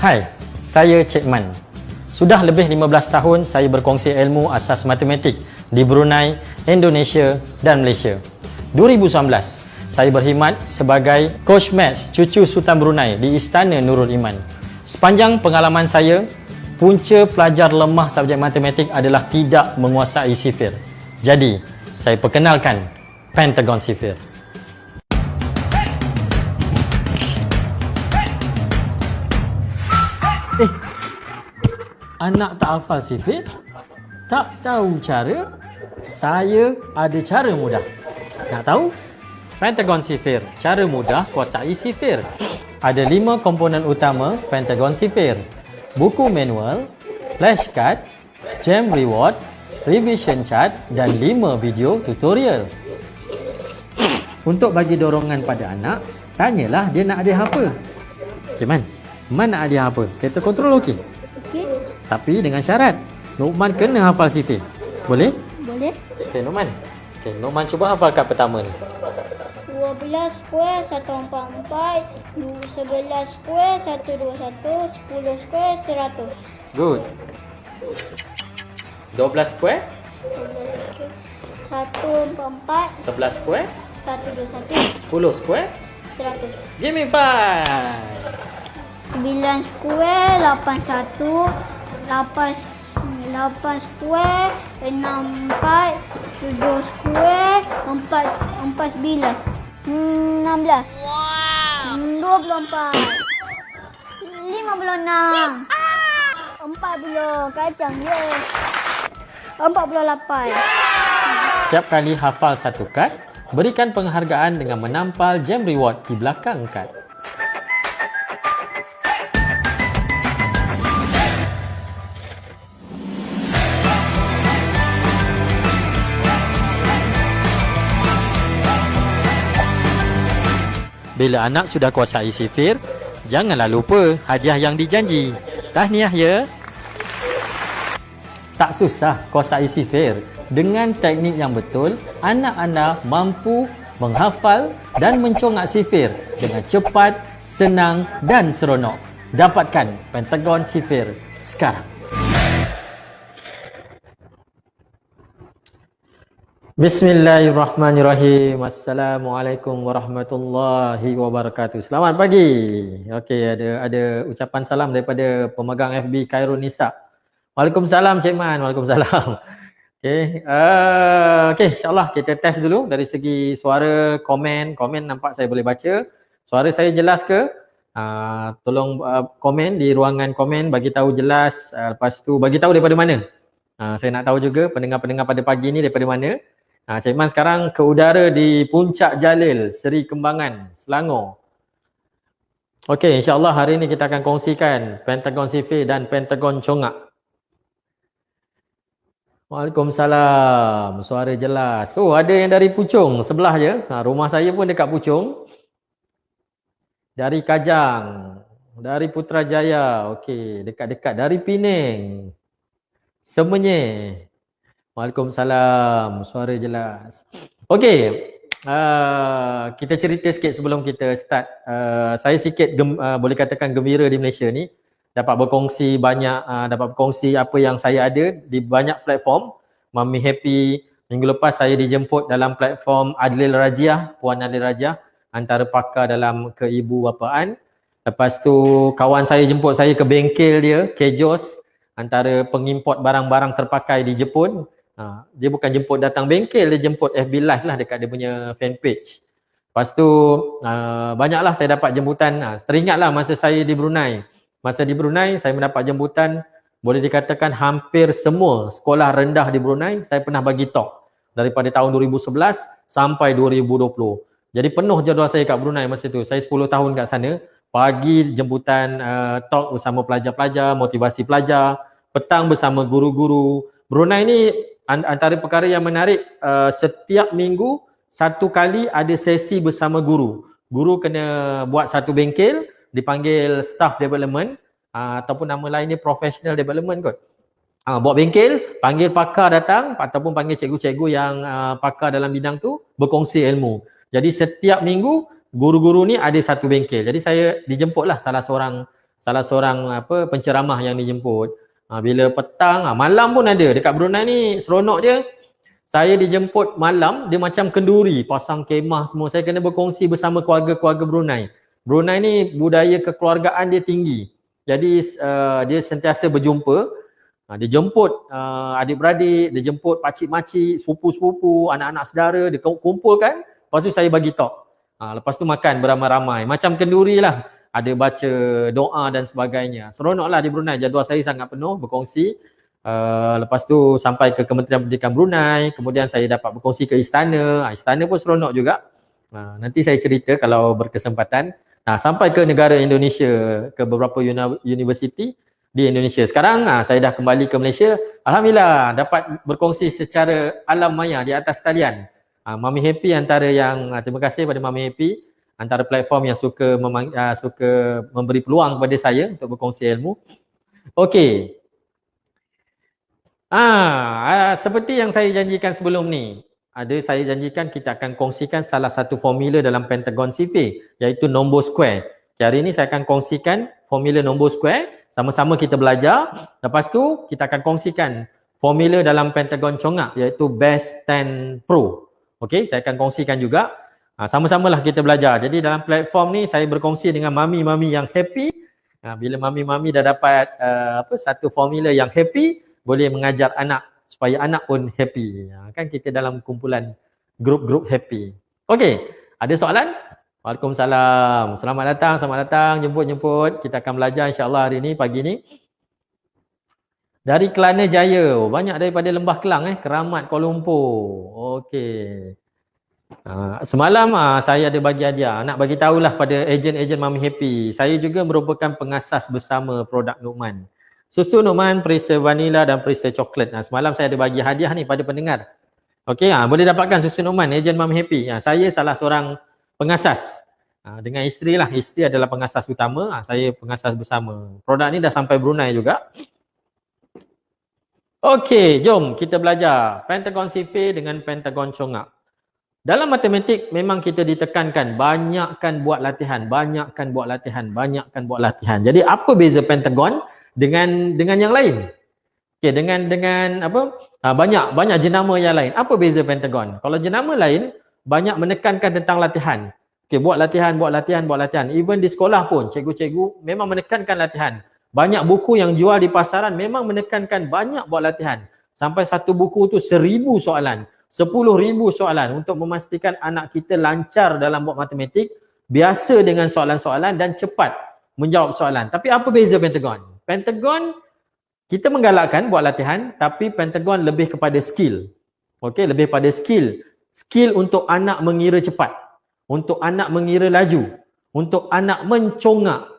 Hai, saya Cik Man. Sudah lebih 15 tahun saya berkongsi ilmu asas matematik di Brunei, Indonesia dan Malaysia. 2019, saya berkhidmat sebagai Coach Match Cucu Sultan Brunei di Istana Nurul Iman. Sepanjang pengalaman saya, punca pelajar lemah subjek matematik adalah tidak menguasai sifir. Jadi, saya perkenalkan Pentagon Sifir. Anak tak hafal sifir? Tak tahu cara? Saya ada cara mudah. Nak tahu? Pentagon Sifir, cara mudah kuasai sifir. Ada 5 komponen utama Pentagon Sifir: buku manual, flashcard, jam reward, revision chart dan 5 video tutorial. Untuk bagi dorongan pada anak, tanyalah dia nak hadiah apa. Cik Man, nak hadiah apa? Kereta kontrol okey? Okey. Tapi dengan syarat, Nukman kena hafal sifir. Boleh? Boleh. Okey, Nukman. Okey, Nukman cuba hafal kad pertama ni. 12 square 144, 11 square 121, 10 square 100. Good. 12 square, 144, 11 square, 121, 10 square. 100. Give me 5. 9 square 81, 8 square 64, 7 square 49, 16. Wow. 24. 56. 40 kacang dia. 48. Setiap kali hafal satu kad, berikan penghargaan dengan menampal jam reward di belakang kad. Bila anak sudah kuasai sifir, janganlah lupa hadiah yang dijanji. Tahniah ya. Tak susah kuasai sifir. Dengan teknik yang betul, anak anda mampu menghafal dan mencongak sifir dengan cepat, senang dan seronok. Dapatkan Pentagon Sifir sekarang. Bismillahirrahmanirrahim. Assalamualaikum warahmatullahi wabarakatuh. Selamat pagi. Okey, ada ucapan salam daripada pemegang FB Khairul Nisa. Waalaikumsalam Cik Man. Waalaikumsalam. Okey. Okey, insya-Allah kita test dulu dari segi suara, komen nampak saya boleh baca. Suara saya jelas ke? Tolong komen di ruangan komen, bagi tahu jelas, lepas tu bagi tahu daripada mana. Saya nak tahu juga pendengar-pendengar pada pagi ni daripada mana. Cik Man sekarang ke udara di Puncak Jalil, Seri Kembangan, Selangor. Okey, insya-Allah hari ini kita akan kongsikan Pentagon Sifir dan Pentagon Congak. Waalaikumsalam. Suara jelas. Oh, ada yang dari Puchong sebelah je. Rumah saya pun dekat Puchong. Dari Kajang, dari Putrajaya. Okey, dekat-dekat. Dari Penang, Semenyih. Waalaikumsalam. Suara jelas. Okey. Kita cerita sikit sebelum kita start. Saya sikit boleh katakan gembira di Malaysia ni. Dapat berkongsi banyak, dapat berkongsi apa yang saya ada di banyak platform. Mami Happy. Minggu lepas saya dijemput dalam platform Adlil Rajiah, Puan Adlil Rajiah, antara pakar dalam keibu bapaan. Lepas tu kawan saya jemput saya ke bengkel dia, Kejos, antara pengimport barang-barang terpakai di Jepun. Dia bukan jemput datang bengkel, dia jemput FB Live lah dekat dia punya fanpage. Lepas tu banyaklah saya dapat jemputan. Teringatlah masa saya di Brunei. Masa di Brunei saya mendapat jemputan, boleh dikatakan hampir semua sekolah rendah di Brunei saya pernah bagi talk. Daripada tahun 2011 sampai 2020. Jadi penuh jadual saya kat Brunei masa tu. Saya 10 tahun kat sana. Pagi jemputan talk bersama pelajar-pelajar, motivasi pelajar. Petang bersama guru-guru. Brunei ni antara perkara yang menarik, setiap minggu satu kali ada sesi bersama guru. Guru kena buat satu bengkel, dipanggil staff development, ataupun nama lainnya professional development kot. Buat bengkel, panggil pakar datang ataupun panggil cikgu-cikgu yang pakar dalam bidang tu berkongsi ilmu. Jadi setiap minggu guru-guru ni ada satu bengkel. Jadi saya dijemputlah salah seorang salah seorang penceramah yang dijemput. Bila petang, malam pun ada. Dekat Brunei ni seronok dia. Saya dijemput malam, dia macam kenduri, pasang kemah semua. Saya kena berkongsi bersama keluarga-keluarga Brunei. Brunei ni budaya kekeluargaan dia tinggi. Jadi dia sentiasa berjumpa. Dia jemput adik-beradik, dia jemput pakcik-makcik, sepupu-sepupu, anak-anak saudara, dia kumpulkan. Lepas tu saya bagi talk. Lepas tu makan beramai-ramai. Macam kenduri lah. Ada baca doa dan sebagainya. Seronok lah di Brunei. Jadual saya sangat penuh berkongsi. Lepas tu sampai ke Kementerian Pendidikan Brunei. Kemudian saya dapat berkongsi ke istana. Istana pun seronok juga. Nanti saya cerita kalau berkesempatan. Sampai ke negara Indonesia, ke beberapa universiti di Indonesia. Sekarang saya dah kembali ke Malaysia. Alhamdulillah dapat berkongsi secara alam maya di atas talian. Mami Happy antara yang terima kasih pada Mami Happy, antara platform yang suka memberi peluang kepada saya untuk berkongsi ilmu. Okey. Seperti yang saya janjikan sebelum ni, saya janjikan kita akan kongsikan salah satu formula dalam Pentagon CFA, iaitu nombor square. Hari ini saya akan kongsikan formula nombor square. Sama-sama kita belajar. Lepas tu kita akan kongsikan formula dalam Pentagon Congak, iaitu Best 10 Pro. Okey, saya akan kongsikan juga. Sama-samalah kita belajar. Jadi dalam platform ni saya berkongsi dengan mami-mami yang happy. Bila mami-mami dah dapat satu formula yang happy, boleh mengajar anak supaya anak pun happy. Kan kita dalam kumpulan grup-grup happy. Okey, ada soalan? Waalaikumsalam. Selamat datang, jemput. Kita akan belajar insya-Allah hari ni, pagi ni. Dari Kelana Jaya. Banyak daripada Lembah Kelang, Keramat, Kuala Lumpur. Okey. Semalam saya ada bagi hadiah. Nak bagi tahulah pada ejen-ejen Mami Happy. Saya juga merupakan pengasas bersama produk Numan. Susu Numan, perisa vanila dan perisa coklat. Semalam saya ada bagi hadiah ni pada pendengar. Okey, boleh dapatkan susu Numan, ejen Mami Happy. Saya salah seorang pengasas dengan isteri lah. Isteri adalah pengasas utama, saya pengasas bersama. Produk ni dah sampai Brunei juga. Okey, jom kita belajar Pentagon CFA dengan Pentagon Congak. Dalam matematik memang kita ditekankan banyakkan buat latihan. Jadi apa beza Pentagon dengan yang lain? Okey, dengan apa? Banyak jenama yang lain. Apa beza Pentagon? Kalau jenama lain banyak menekankan tentang latihan. Okey, buat latihan. Even di sekolah pun cikgu-cikgu memang menekankan latihan. Banyak buku yang jual di pasaran memang menekankan banyak buat latihan. Sampai satu buku tu 1000 soalan, 10,000 soalan untuk memastikan anak kita lancar dalam buat matematik, biasa dengan soalan-soalan dan cepat menjawab soalan. Tapi apa beza Pentagon? Pentagon kita menggalakkan buat latihan, tapi Pentagon lebih kepada skill. Okey, lebih pada skill. Skill untuk anak mengira cepat, untuk anak mengira laju, untuk anak mencongak.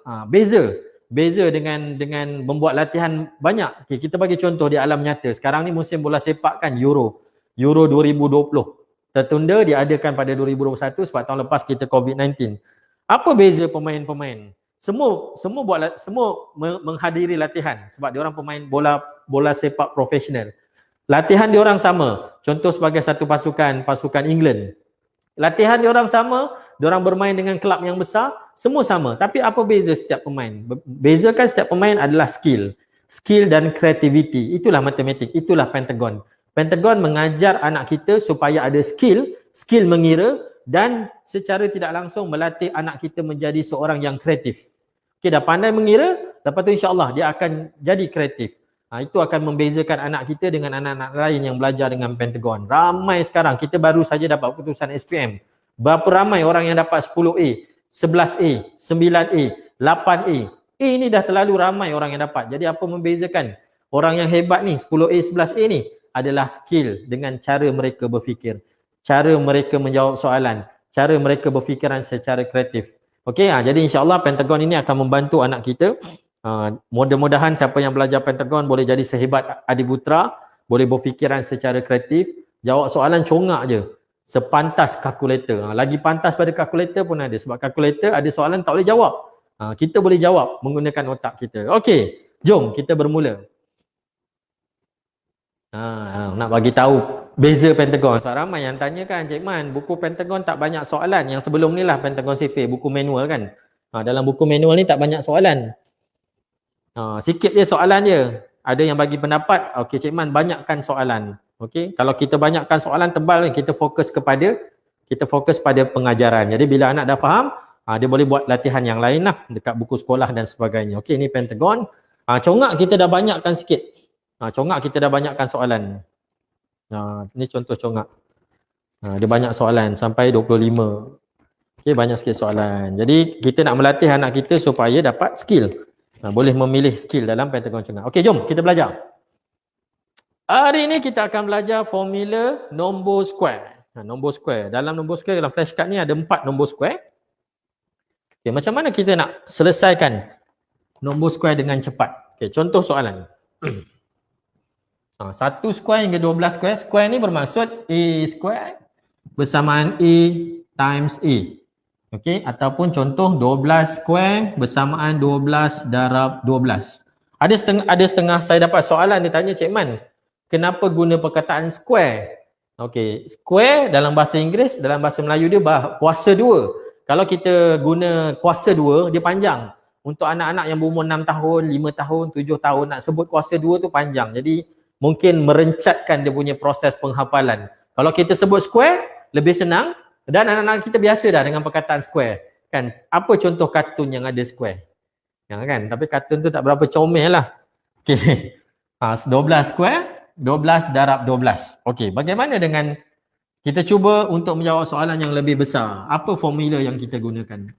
Beza dengan membuat latihan banyak. Okay, kita bagi contoh di alam nyata. Sekarang ni musim bola sepak kan, Euro 2020. Tertunda, diadakan pada 2021 sebab tahun lepas kita COVID-19. Apa beza pemain-pemain? Semua menghadiri latihan sebab diorang pemain bola sepak profesional. Latihan diorang sama. Contoh sebagai satu pasukan England. Latihan diorang sama, diorang bermain dengan kelab yang besar, semua sama. Tapi apa beza setiap pemain? Bezakan setiap pemain adalah skill. Skill dan creativity. Itulah matematik, itulah Pentagon. Pentagon mengajar anak kita supaya ada skill mengira dan secara tidak langsung melatih anak kita menjadi seorang yang kreatif. Okey, dah pandai mengira, lepas tu insya-Allah dia akan jadi kreatif. Itu akan membezakan anak kita dengan anak-anak lain yang belajar dengan Pentagon. Ramai sekarang, kita baru saja dapat keputusan SPM. Berapa ramai orang yang dapat 10A, 11A, 9A, 8A. A ni dah terlalu ramai orang yang dapat. Jadi apa membezakan orang yang hebat ni, 10A, 11A ni adalah skill dengan cara mereka berfikir, cara mereka menjawab soalan, cara mereka berfikiran secara kreatif. Okey, jadi insya-Allah Pentagon ini akan membantu anak kita. Mudah-mudahan siapa yang belajar Pentagon boleh jadi sehebat Adiputra, boleh berfikiran secara kreatif, jawab soalan congak je, sepantas kalkulator. Lagi pantas pada kalkulator pun ada, sebab kalkulator ada soalan tak boleh jawab. Kita boleh jawab menggunakan otak kita. Okey, jom kita bermula. Nak bagi tahu beza Pentagon. Sebab ramai yang tanya kan, Cik Man, buku Pentagon tak banyak soalan. Yang sebelum ni lah Pentagon CFA, buku manual kan. Dalam buku manual ni tak banyak soalan. Sikit je soalan dia. Ada yang bagi pendapat, okey Cik Man banyakkan soalan. Okey, kalau kita banyakkan soalan tebal, kita fokus pada pengajaran. Jadi bila anak dah faham, dia boleh buat latihan yang lain lah dekat buku sekolah dan sebagainya. Okey, ni pentagon. Congak kita dah banyakkan sikit. Congak kita dah banyakkan soalan. Ni contoh congak. Dia banyak soalan sampai 25. Okey, banyak sikit soalan. Jadi kita nak melatih anak kita supaya dapat skill. Boleh memilih skill dalam pentagon congak. Okey, jom kita belajar. Hari ini kita akan belajar formula nombor square. Nombor square. Dalam nombor square, dalam flashcard ni ada 4 nombor square. Okay, macam mana kita nak selesaikan nombor square dengan cepat? Okay, contoh soalan. 1 square hingga 12 square. Square ni bermaksud A square bersamaan A times A. Okey, ataupun contoh 12 square bersamaan 12 darab 12. Ada setengah saya dapat soalan dia tanya, Cik Man, kenapa guna perkataan square? Okey, square dalam bahasa Inggeris, dalam bahasa Melayu dia kuasa 2. Kalau kita guna kuasa 2, dia panjang. Untuk anak-anak yang berumur 6 tahun, 5 tahun, 7 tahun nak sebut kuasa 2 tu panjang. Jadi mungkin merencatkan dia punya proses penghafalan. Kalau kita sebut square, lebih senang. Dan anak-anak kita biasa dah dengan perkataan square. Kan? Apa contoh kartun yang ada square? Ya, kan? Tapi kartun tu tak berapa comel lah. Okey. 12 square, 12 darab 12. Okey, bagaimana dengan kita cuba untuk menjawab soalan yang lebih besar? Apa formula yang kita gunakan?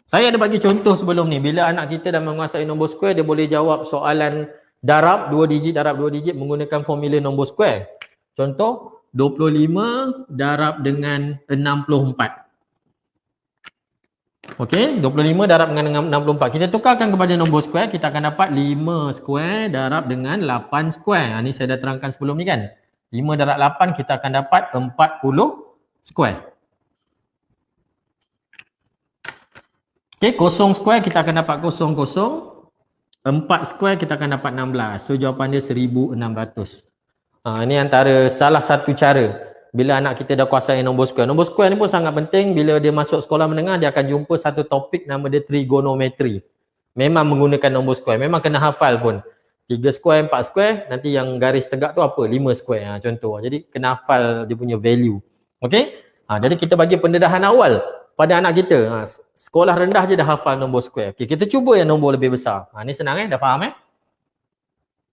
Saya ada bagi contoh sebelum ni. Bila anak kita dah menguasai nombor square, dia boleh jawab soalan darab 2 digit menggunakan formula nombor square. Contoh, 25 darab dengan 64. Okey, 25 darab dengan 64. Kita tukarkan kepada nombor square, kita akan dapat 5 square darab dengan 8 square. Ni saya dah terangkan sebelum ni kan. 5 darab 8 kita akan dapat 40 square. Okey, 0 square kita akan dapat 0, 4 square kita akan dapat 16. So jawapan dia 1600. Ini antara salah satu cara bila anak kita dah kuasai nombor square. Nombor square ni pun sangat penting. Bila dia masuk sekolah menengah, dia akan jumpa satu topik nama dia trigonometri. Memang menggunakan nombor square. Memang kena hafal pun. 3 square, 4 square, nanti yang garis tegak tu apa? 5 square contoh. Jadi kena hafal dia punya value. Okey? Jadi kita bagi pendedahan awal pada anak kita. Sekolah rendah je dah hafal nombor square. Okey, kita cuba yang nombor lebih besar. Ni senang dah faham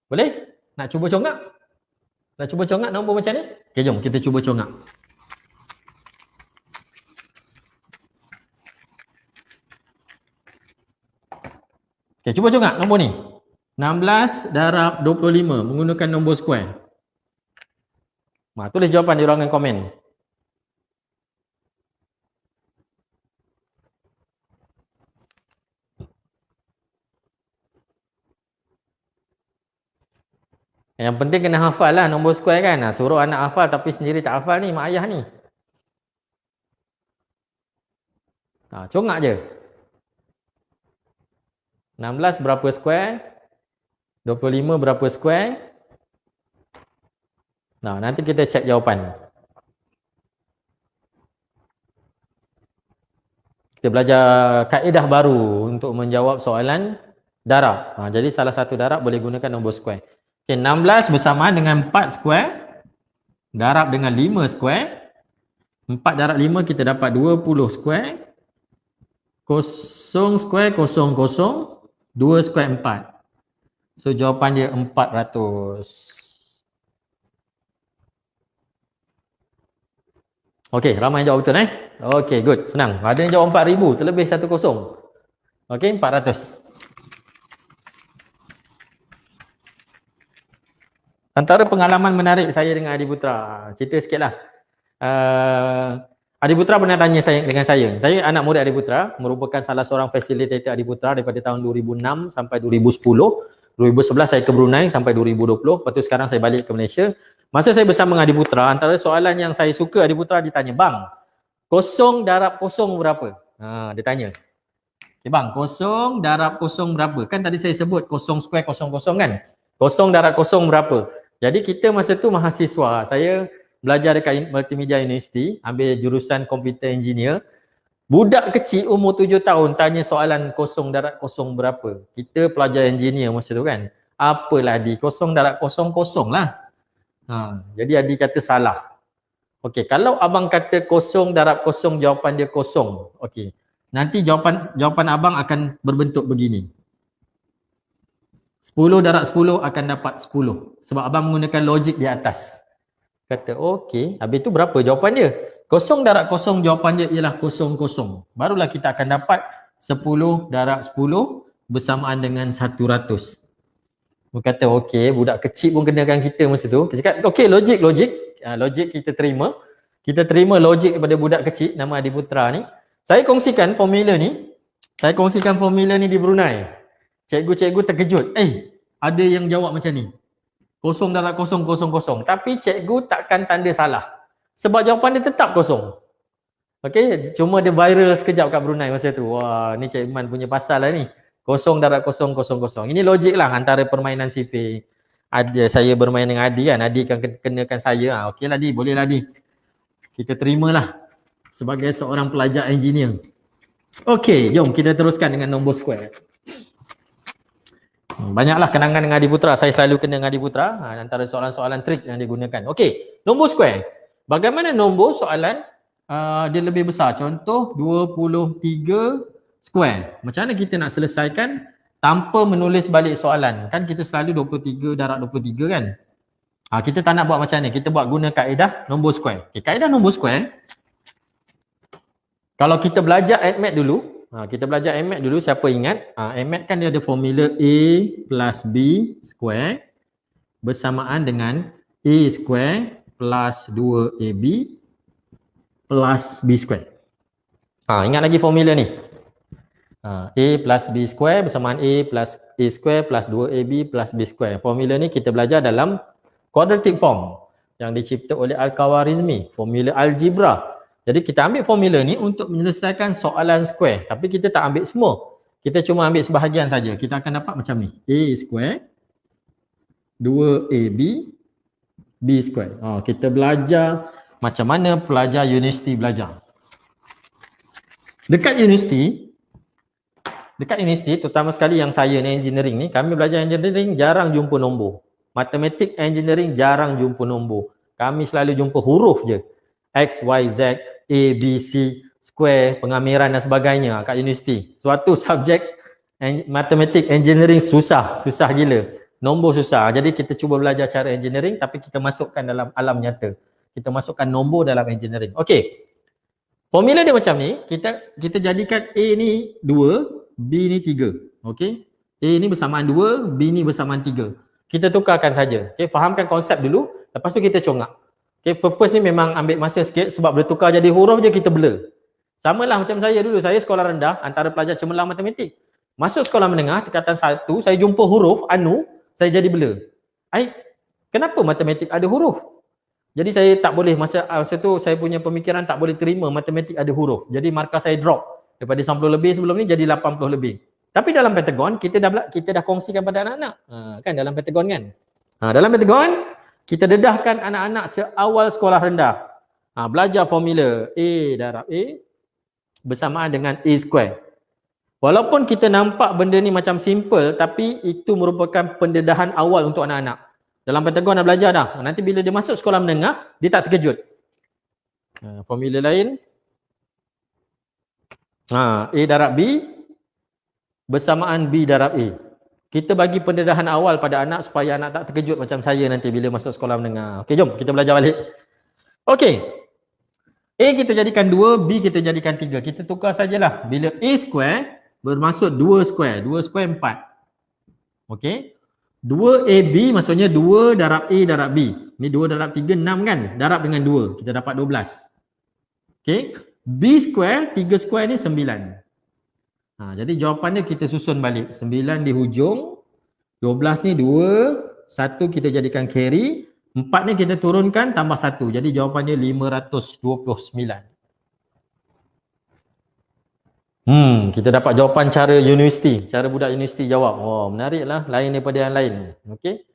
Boleh? Nak cuba congak? Nak cuba congak nombor macam ni? Okay, jom kita cuba congak. Okay, cuba congak nombor ni. 16 darab 25 menggunakan nombor square. Tulis jawapan di ruangan komen. Yang penting kena hafal lah nombor square kan. Suruh anak hafal tapi sendiri tak hafal ni, mak ayah ni. Congak je. 16 berapa square? 25 berapa square? Nanti kita cek jawapan. Kita belajar kaedah baru untuk menjawab soalan darab. Jadi salah satu darab boleh gunakan nombor square. Okay, 16 bersamaan dengan 4 square darab dengan 5 square. 4 darab 5 kita dapat 20 square. 0 square 0, 0. 2 square 4. So jawapan dia 400. Okey, ramai yang jawab betul Okey, good. Senang. Ada yang jawab 4000, terlebih 10. Okey, 400. Antara pengalaman menarik saya dengan Adi Putra, cerita sikitlah. Adi Putra pernah tanya dengan saya. Saya anak murid Adi Putra, merupakan salah seorang fasilitator Adi Putra daripada tahun 2006 sampai 2010. 2011 saya ke Brunei sampai 2020. Lepas tu sekarang saya balik ke Malaysia. Masa saya bersama dengan Adi Putra, antara soalan yang saya suka Adi Putra ditanya, "Bang, 0 darab 0 berapa?" Dia tanya. Okay, bang, 0 darab 0 berapa? Kan tadi saya sebut 0 square 0, 0 kan? 0 darab 0 berapa? Jadi kita masa tu mahasiswa, saya belajar dekat Multimedia University, ambil jurusan Computer Engineer. Budak kecil umur 7 tahun tanya soalan kosong darat kosong berapa. Kita pelajar engineer masa tu kan. Apalah di kosong darat kosong kosong lah. Jadi Adi kata salah. Okey, kalau abang kata kosong darat kosong jawapan dia kosong. Okey. Nanti jawapan abang akan berbentuk begini. 10 darat 10 akan dapat 10. Sebab abang menggunakan logik di atas. Kata okey, habis tu berapa jawapan dia? Kosong darat kosong jawapan dia ialah kosong kosong. Barulah kita akan dapat 10 darat 10 bersamaan dengan 100. Dia kata okey, budak kecil pun kenakan kita masa tu. Kita cakap okey, logik. Logik kita terima. Kita terima logik daripada budak kecil nama Adi Putra ni. Saya kongsikan formula ni. Di Brunei. Cikgu-cikgu terkejut. Ada yang jawab macam ni. Kosong darat kosong kosong kosong. Tapi cikgu takkan tanda salah. Sebab jawapan dia tetap kosong. Okey, cuma dia viral sekejap kat Brunei masa tu. Wah, ni Cik Iman punya pasal lah ni. Kosong darat kosong kosong kosong. Ini logik lah antara permainan sifir. Saya bermain dengan Adi kan. Adi kan kenakan saya. Okey lah Adi, boleh lah Adi. Kita terimalah sebagai seorang pelajar engineer. Okey, jom kita teruskan dengan nombor square. Banyaklah kenangan dengan Adi Putra. Saya selalu kena dengan Adi Putra. Antara soalan-soalan trik yang digunakan. Okey, nombor square. Bagaimana nombor soalan dia lebih besar? Contoh 23 square. Macam mana kita nak selesaikan tanpa menulis balik soalan? Kan kita selalu 23 darat 23 kan? Kita tak nak buat macam ni. Kita buat guna kaedah nombor square. Okay, kaedah nombor square. Kalau kita belajar ADMAT dulu. Kita belajar ADMAT dulu. Siapa ingat? ADMAT kan dia ada formula A plus B square bersamaan dengan A square plus 2AB plus B square. Ingat lagi formula ni. A plus B square bersamaan A plus A square plus 2AB plus B square. Formula ni kita belajar dalam quadratic form yang dicipta oleh Al-Khawarizmi, formula algebra. Jadi kita ambil formula ni untuk menyelesaikan soalan square. Tapi kita tak ambil semua. Kita cuma ambil sebahagian saja. Kita akan dapat macam ni. A square 2AB B square. Kita belajar macam mana pelajar universiti belajar. Dekat universiti, terutama sekali yang saya ni engineering ni, kami belajar engineering jarang jumpa nombor. Matematik engineering jarang jumpa nombor. Kami selalu jumpa huruf je. X, Y, Z, A, B, C, square, pengamiran dan sebagainya kat universiti. Suatu subjek matematik engineering susah gila. Nombor susah. Jadi kita cuba belajar cara engineering tapi kita masukkan dalam alam nyata. Kita masukkan nombor dalam engineering. Okey. Formula dia macam ni, kita jadikan A ni 2, B ni 3. Okey. A ni bersamaan 2, B ni bersamaan 3. Kita tukarkan saja. Okey, fahamkan konsep dulu, lepas tu kita congak. Okey, purpose ni memang ambil masa sikit sebab bila tukar jadi huruf je kita blur. Samalah macam saya dulu, saya sekolah rendah antara pelajar cemerlang matematik. Masuk sekolah menengah tingkatan 1, saya jumpa huruf anu, saya jadi blur. Kenapa matematik ada huruf? Jadi saya tak boleh, masa tu saya punya pemikiran tak boleh terima matematik ada huruf. Jadi markah saya drop. Daripada 90 lebih sebelum ni jadi 80 lebih. Tapi dalam Pentagon kita dah kongsikan pada anak-anak. Kan dalam Pentagon kan? Dalam Pentagon kita dedahkan anak-anak seawal sekolah rendah. Belajar formula A darab A bersamaan dengan A square. Walaupun kita nampak benda ni macam simple tapi itu merupakan pendedahan awal untuk anak-anak. Dalam Pentagon dah belajar dah. Nanti bila dia masuk sekolah menengah, dia tak terkejut. Formula lain. A darab B bersamaan B darab A. Kita bagi pendedahan awal pada anak supaya anak tak terkejut macam saya nanti bila masuk sekolah menengah. Okey, jom kita belajar balik. Okey. A kita jadikan 2, B kita jadikan 3. Kita tukar sajalah. Bila A square bermaksud 2 square. 2 square 4. Okey. 2AB maksudnya 2 darab A darab B. Ni 2 darab 3, 6 kan? Darab dengan 2. Kita dapat 12. Okey. B square, 3 square ni 9. Jadi jawapannya kita susun balik. 9 di hujung. 12 ni 2. 1 kita jadikan carry. 4 ni kita turunkan tambah 1. Jadi jawapannya 529. Kita dapat jawapan cara universiti, cara budak universiti jawab. Oh, menariklah, lain daripada yang lain. Okey.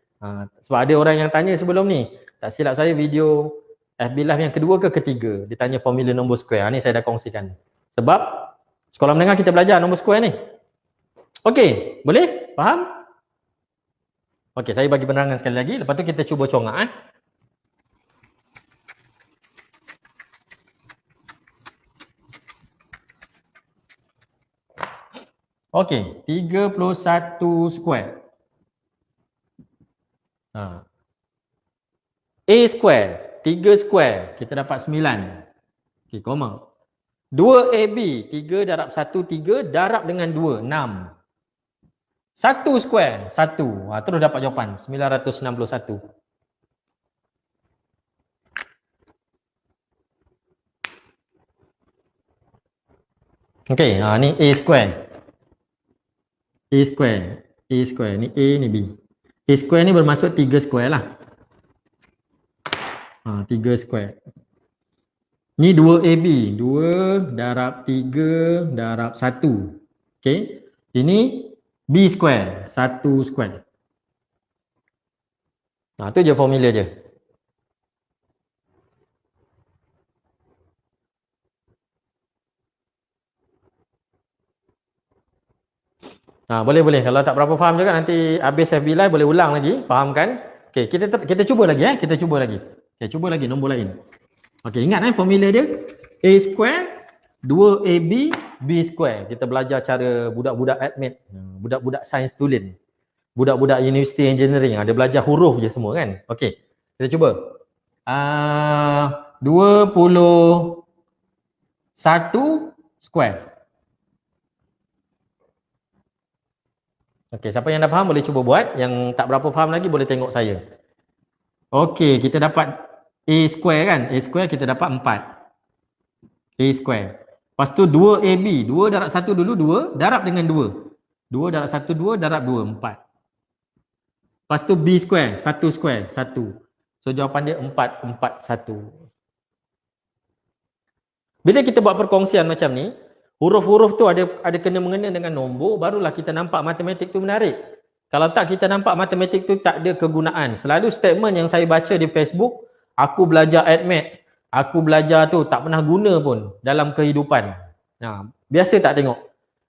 Sebab ada orang yang tanya sebelum ni. Tak silap saya video FB Live yang kedua ke ketiga, dia tanya formula nombor square. Ni saya dah kongsikan. Sebab sekolah menengah kita belajar nombor square ni. Okey, boleh? Faham? Okey, saya bagi penerangan sekali lagi. Lepas tu kita cuba congak. Okey, 31 square. A square, 3 square, kita dapat 9. Okey, koma. 2AB, 3 darab 1, 3 darab dengan 2, 6. 1 square, 1. Terus dapat jawapan, 961. Okey, ni A square. A square, A square, ni A ni B. A square ni bermaksud 3 square lah. 3 square. Ni 2AB, 2 darab 3 darab 1. Okey. Ini B square, 1 square. Tu je formula dia. Boleh. Kalau tak berapa faham juga nanti habis FB Live boleh ulang lagi, fahamkan. Okey, kita cuba lagi kita cuba lagi. Okey, cuba lagi nombor lain. Okey, ingat formula dia A square 2AB B square. Kita belajar cara budak-budak admit, budak-budak sains tulen, budak-budak university engineering, dia belajar huruf je semua kan. Okey, kita cuba. 21 square. Okey, siapa yang dah faham boleh cuba buat, yang tak berapa faham lagi boleh tengok saya. Okey, kita dapat A square kan? A square kita dapat 4. A square. Lepas tu 2AB, 2 darab 1 dulu 2, darab dengan 2. 2 darab 1 2, darab 2 4. Lepas tu B square, 1 square, 1. So jawapan dia 4 4 1. Bila kita buat perkongsian macam ni, huruf-huruf tu ada kena mengena dengan nombor, barulah kita nampak matematik tu menarik. Kalau tak kita nampak matematik tu tak ada kegunaan. Selalu statement yang saya baca di Facebook, aku belajar admaths, aku belajar tu tak pernah guna pun dalam kehidupan. Biasa tak tengok.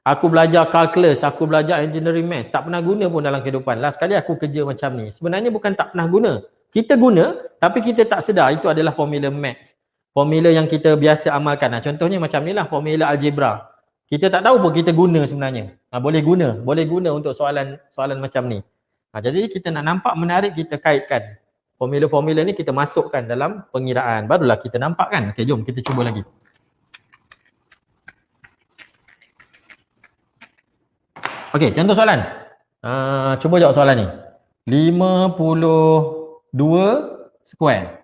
Aku belajar calculus, aku belajar engineering maths, tak pernah guna pun dalam kehidupan. Last kali aku kerja macam ni. Sebenarnya bukan tak pernah guna. Kita guna, tapi kita tak sedar itu adalah formula maths. Formula yang kita biasa amalkan. Contohnya macam ni lah formula algebra. Kita tak tahu pun kita guna sebenarnya. Boleh guna untuk soalan macam ni. Jadi kita nak nampak menarik, kita kaitkan. Formula-formula ni kita masukkan dalam pengiraan. Barulah kita nampak kan. Okey, jom kita cuba lagi. Okey, contoh soalan. Cuba jawab soalan ni. 52 square.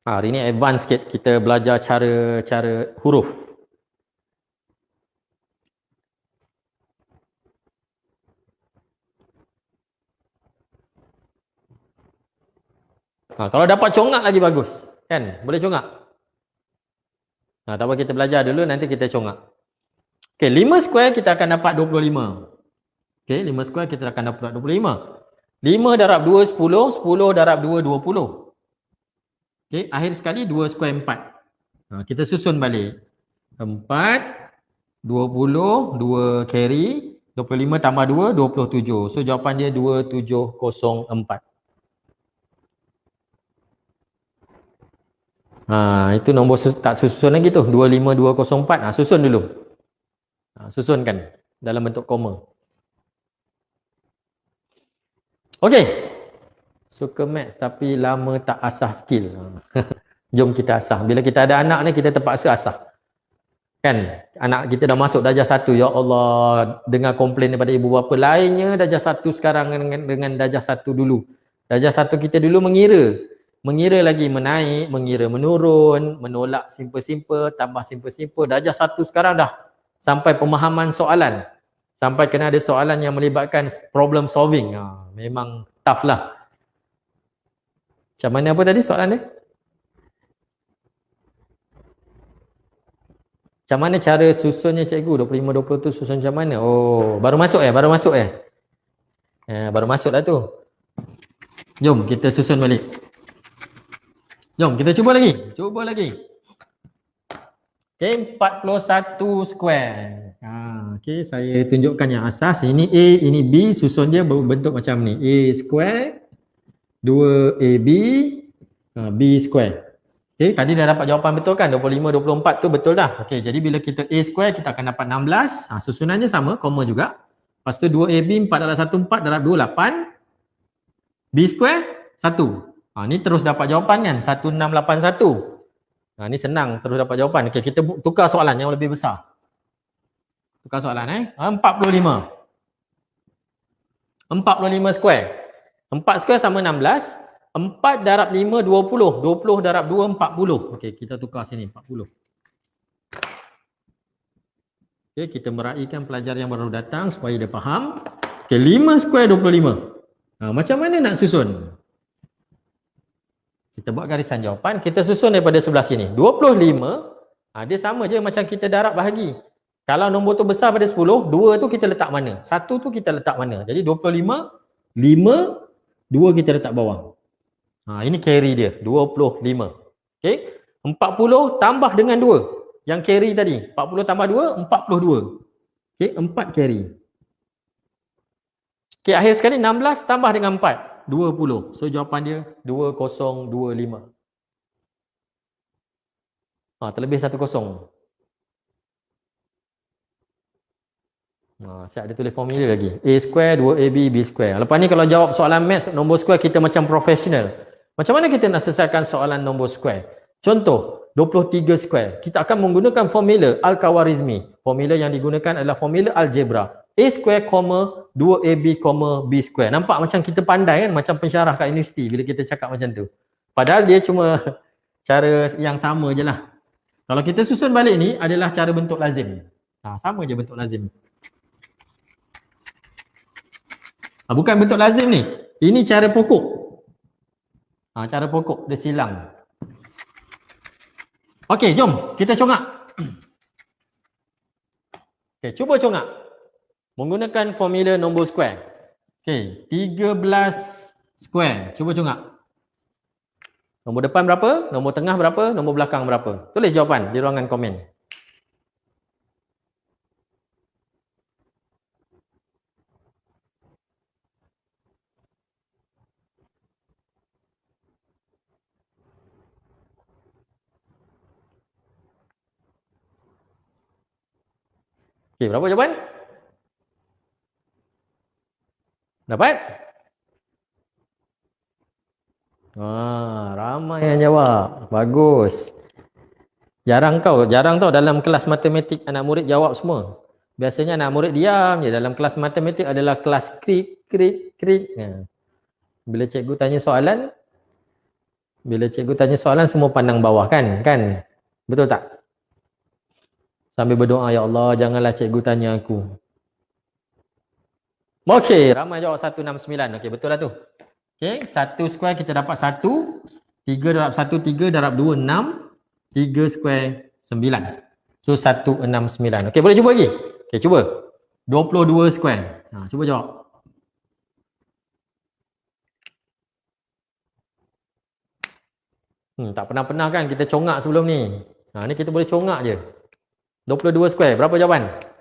Hari ni advance sikit, kita belajar cara huruf. Kalau dapat congak lagi bagus, kan? Boleh congak? Tak apa, kita belajar dulu, nanti kita congak. Okey, 5 square kita akan dapat 25. Okey, 5 square kita akan dapat 25. 5 darab 2 10, 10 darab 2 20. Okey, akhir sekali 2 square 4. Kita susun balik. 4, 20, 2 carry, 25 tambah 2, 27. So jawapan dia 2704. Itu nombor tak susun lagi tu, 25204. Susun dulu. Susunkan dalam bentuk koma. Okey. Suka maths tapi lama tak asah skill. Jom kita asah. Bila kita ada anak ni kita terpaksa asah. Kan? Anak kita dah masuk darjah 1. Ya Allah, dengar komplain daripada ibu bapa lainnya darjah 1 sekarang dengan darjah 1 dulu. Darjah 1 kita dulu mengira lagi menaik, mengira menurun, menolak simple-simple, tambah simple-simple. Darjah 1 sekarang dah sampai pemahaman soalan. Sampai kena ada soalan yang melibatkan problem solving. Memang tough lah. Macam mana apa tadi soalan dia? Macam mana cara susunnya cikgu? 25-20 tu susun macam mana? Oh, baru masuk Baru masuk Baru masuk dah tu. Jom kita susun balik. Jom kita cuba lagi. Cuba lagi. Okay, 41 square. Okay, saya tunjukkan yang asas. Ini A, ini B. Susun dia berbentuk macam ni. A square, 2AB, B square. Okay, tadi dah dapat jawapan betul kan? 25, 24 tu betul dah. Okay, jadi bila kita A square, kita akan dapat 16. Susunannya sama, koma juga. Lepas tu 2AB, 4 darab 1, 4 darab 2, 8. B square, 1. Ni terus dapat jawapan kan? 1681. Ni senang terus dapat jawapan. Okey, kita tukar soalan yang lebih besar. Tukar soalan 45. 45 square. 4 square sama 16. 4 darab 5, 20. 20 darab 2, 40. Okey, kita tukar sini, 40. Okey, kita meraihkan pelajar yang baru datang supaya dia faham. Okey, 5 square 25. Macam mana nak susun? Kita buat garisan jawapan, kita susun daripada sebelah sini. 25, dia sama je macam kita darab bahagi. Kalau nombor tu besar pada 10, 2 tu kita letak mana? 1 tu kita letak mana? Jadi 25, 5, 2 kita letak bawah. Ini carry dia, 25. Okay? 40 tambah dengan 2. Yang carry tadi, 40 tambah 2, 42. Okay? 4 carry. Okay, akhir sekali 16 tambah dengan 4. 20. So jawapan dia 2025. Terlebih 1 kosong. Saya ada tulis formula lagi. A square, 2AB, B square. Lepas ni kalau jawab soalan maths nombor square kita macam profesional. Macam mana kita nak selesaikan soalan nombor square? Contoh, 23 square. Kita akan menggunakan formula Al-Khawarizmi. Formula yang digunakan adalah formula algebra. A square, 2AB, B square. Nampak macam kita pandai kan? Macam pensyarah kat universiti bila kita cakap macam tu. Padahal dia cuma cara yang sama je lah. Kalau kita susun balik ni adalah cara bentuk lazim. Sama je bentuk lazim. Bukan bentuk lazim ni. Ini cara pokok. Cara pokok. Dia silang. Okey, jom. Kita congak. Okey, cuba congak. Menggunakan formula nombor square. Okey, 13 square. Cuba congak. Nombor depan berapa? Nombor tengah berapa? Nombor belakang berapa? Tulis jawapan di ruangan komen. Okey, berapa jawapan? Dapat? Ramai yang jawab. Bagus. Jarang tau dalam kelas matematik anak murid jawab semua. Biasanya anak murid diam je. Dalam kelas matematik adalah kelas krik. Bila cikgu tanya soalan semua pandang bawah kan? Betul tak? Sambil berdoa, ya Allah janganlah cikgu tanya aku. Okey, ramai jawab 169. Okey, betul lah tu. Okey, 1 square kita dapat 1. 3 darab 1, 3 darab 2, 6. 3 square, 9. So, 169. Okey, boleh cuba lagi? Okey, cuba. 22 square. Cuba jawab. Tak pernah-pernah kan kita congak sebelum ni. Ni kita boleh congak je. 22 square. Berapa jawapan?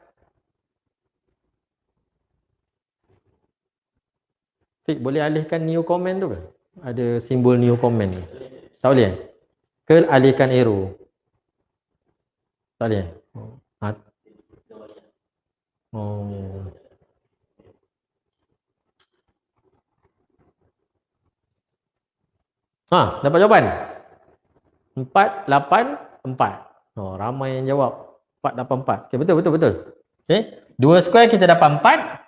Fik, boleh alihkan new comment tu ke? Ada simbol new comment ni. Tak boleh? Ke alihkan arrow? Tak boleh? Dapat jawapan? 4, 8, 4. Ramai yang jawab. 4, 8, 4. Okay, betul. Okay. 2 square kita dapat 4.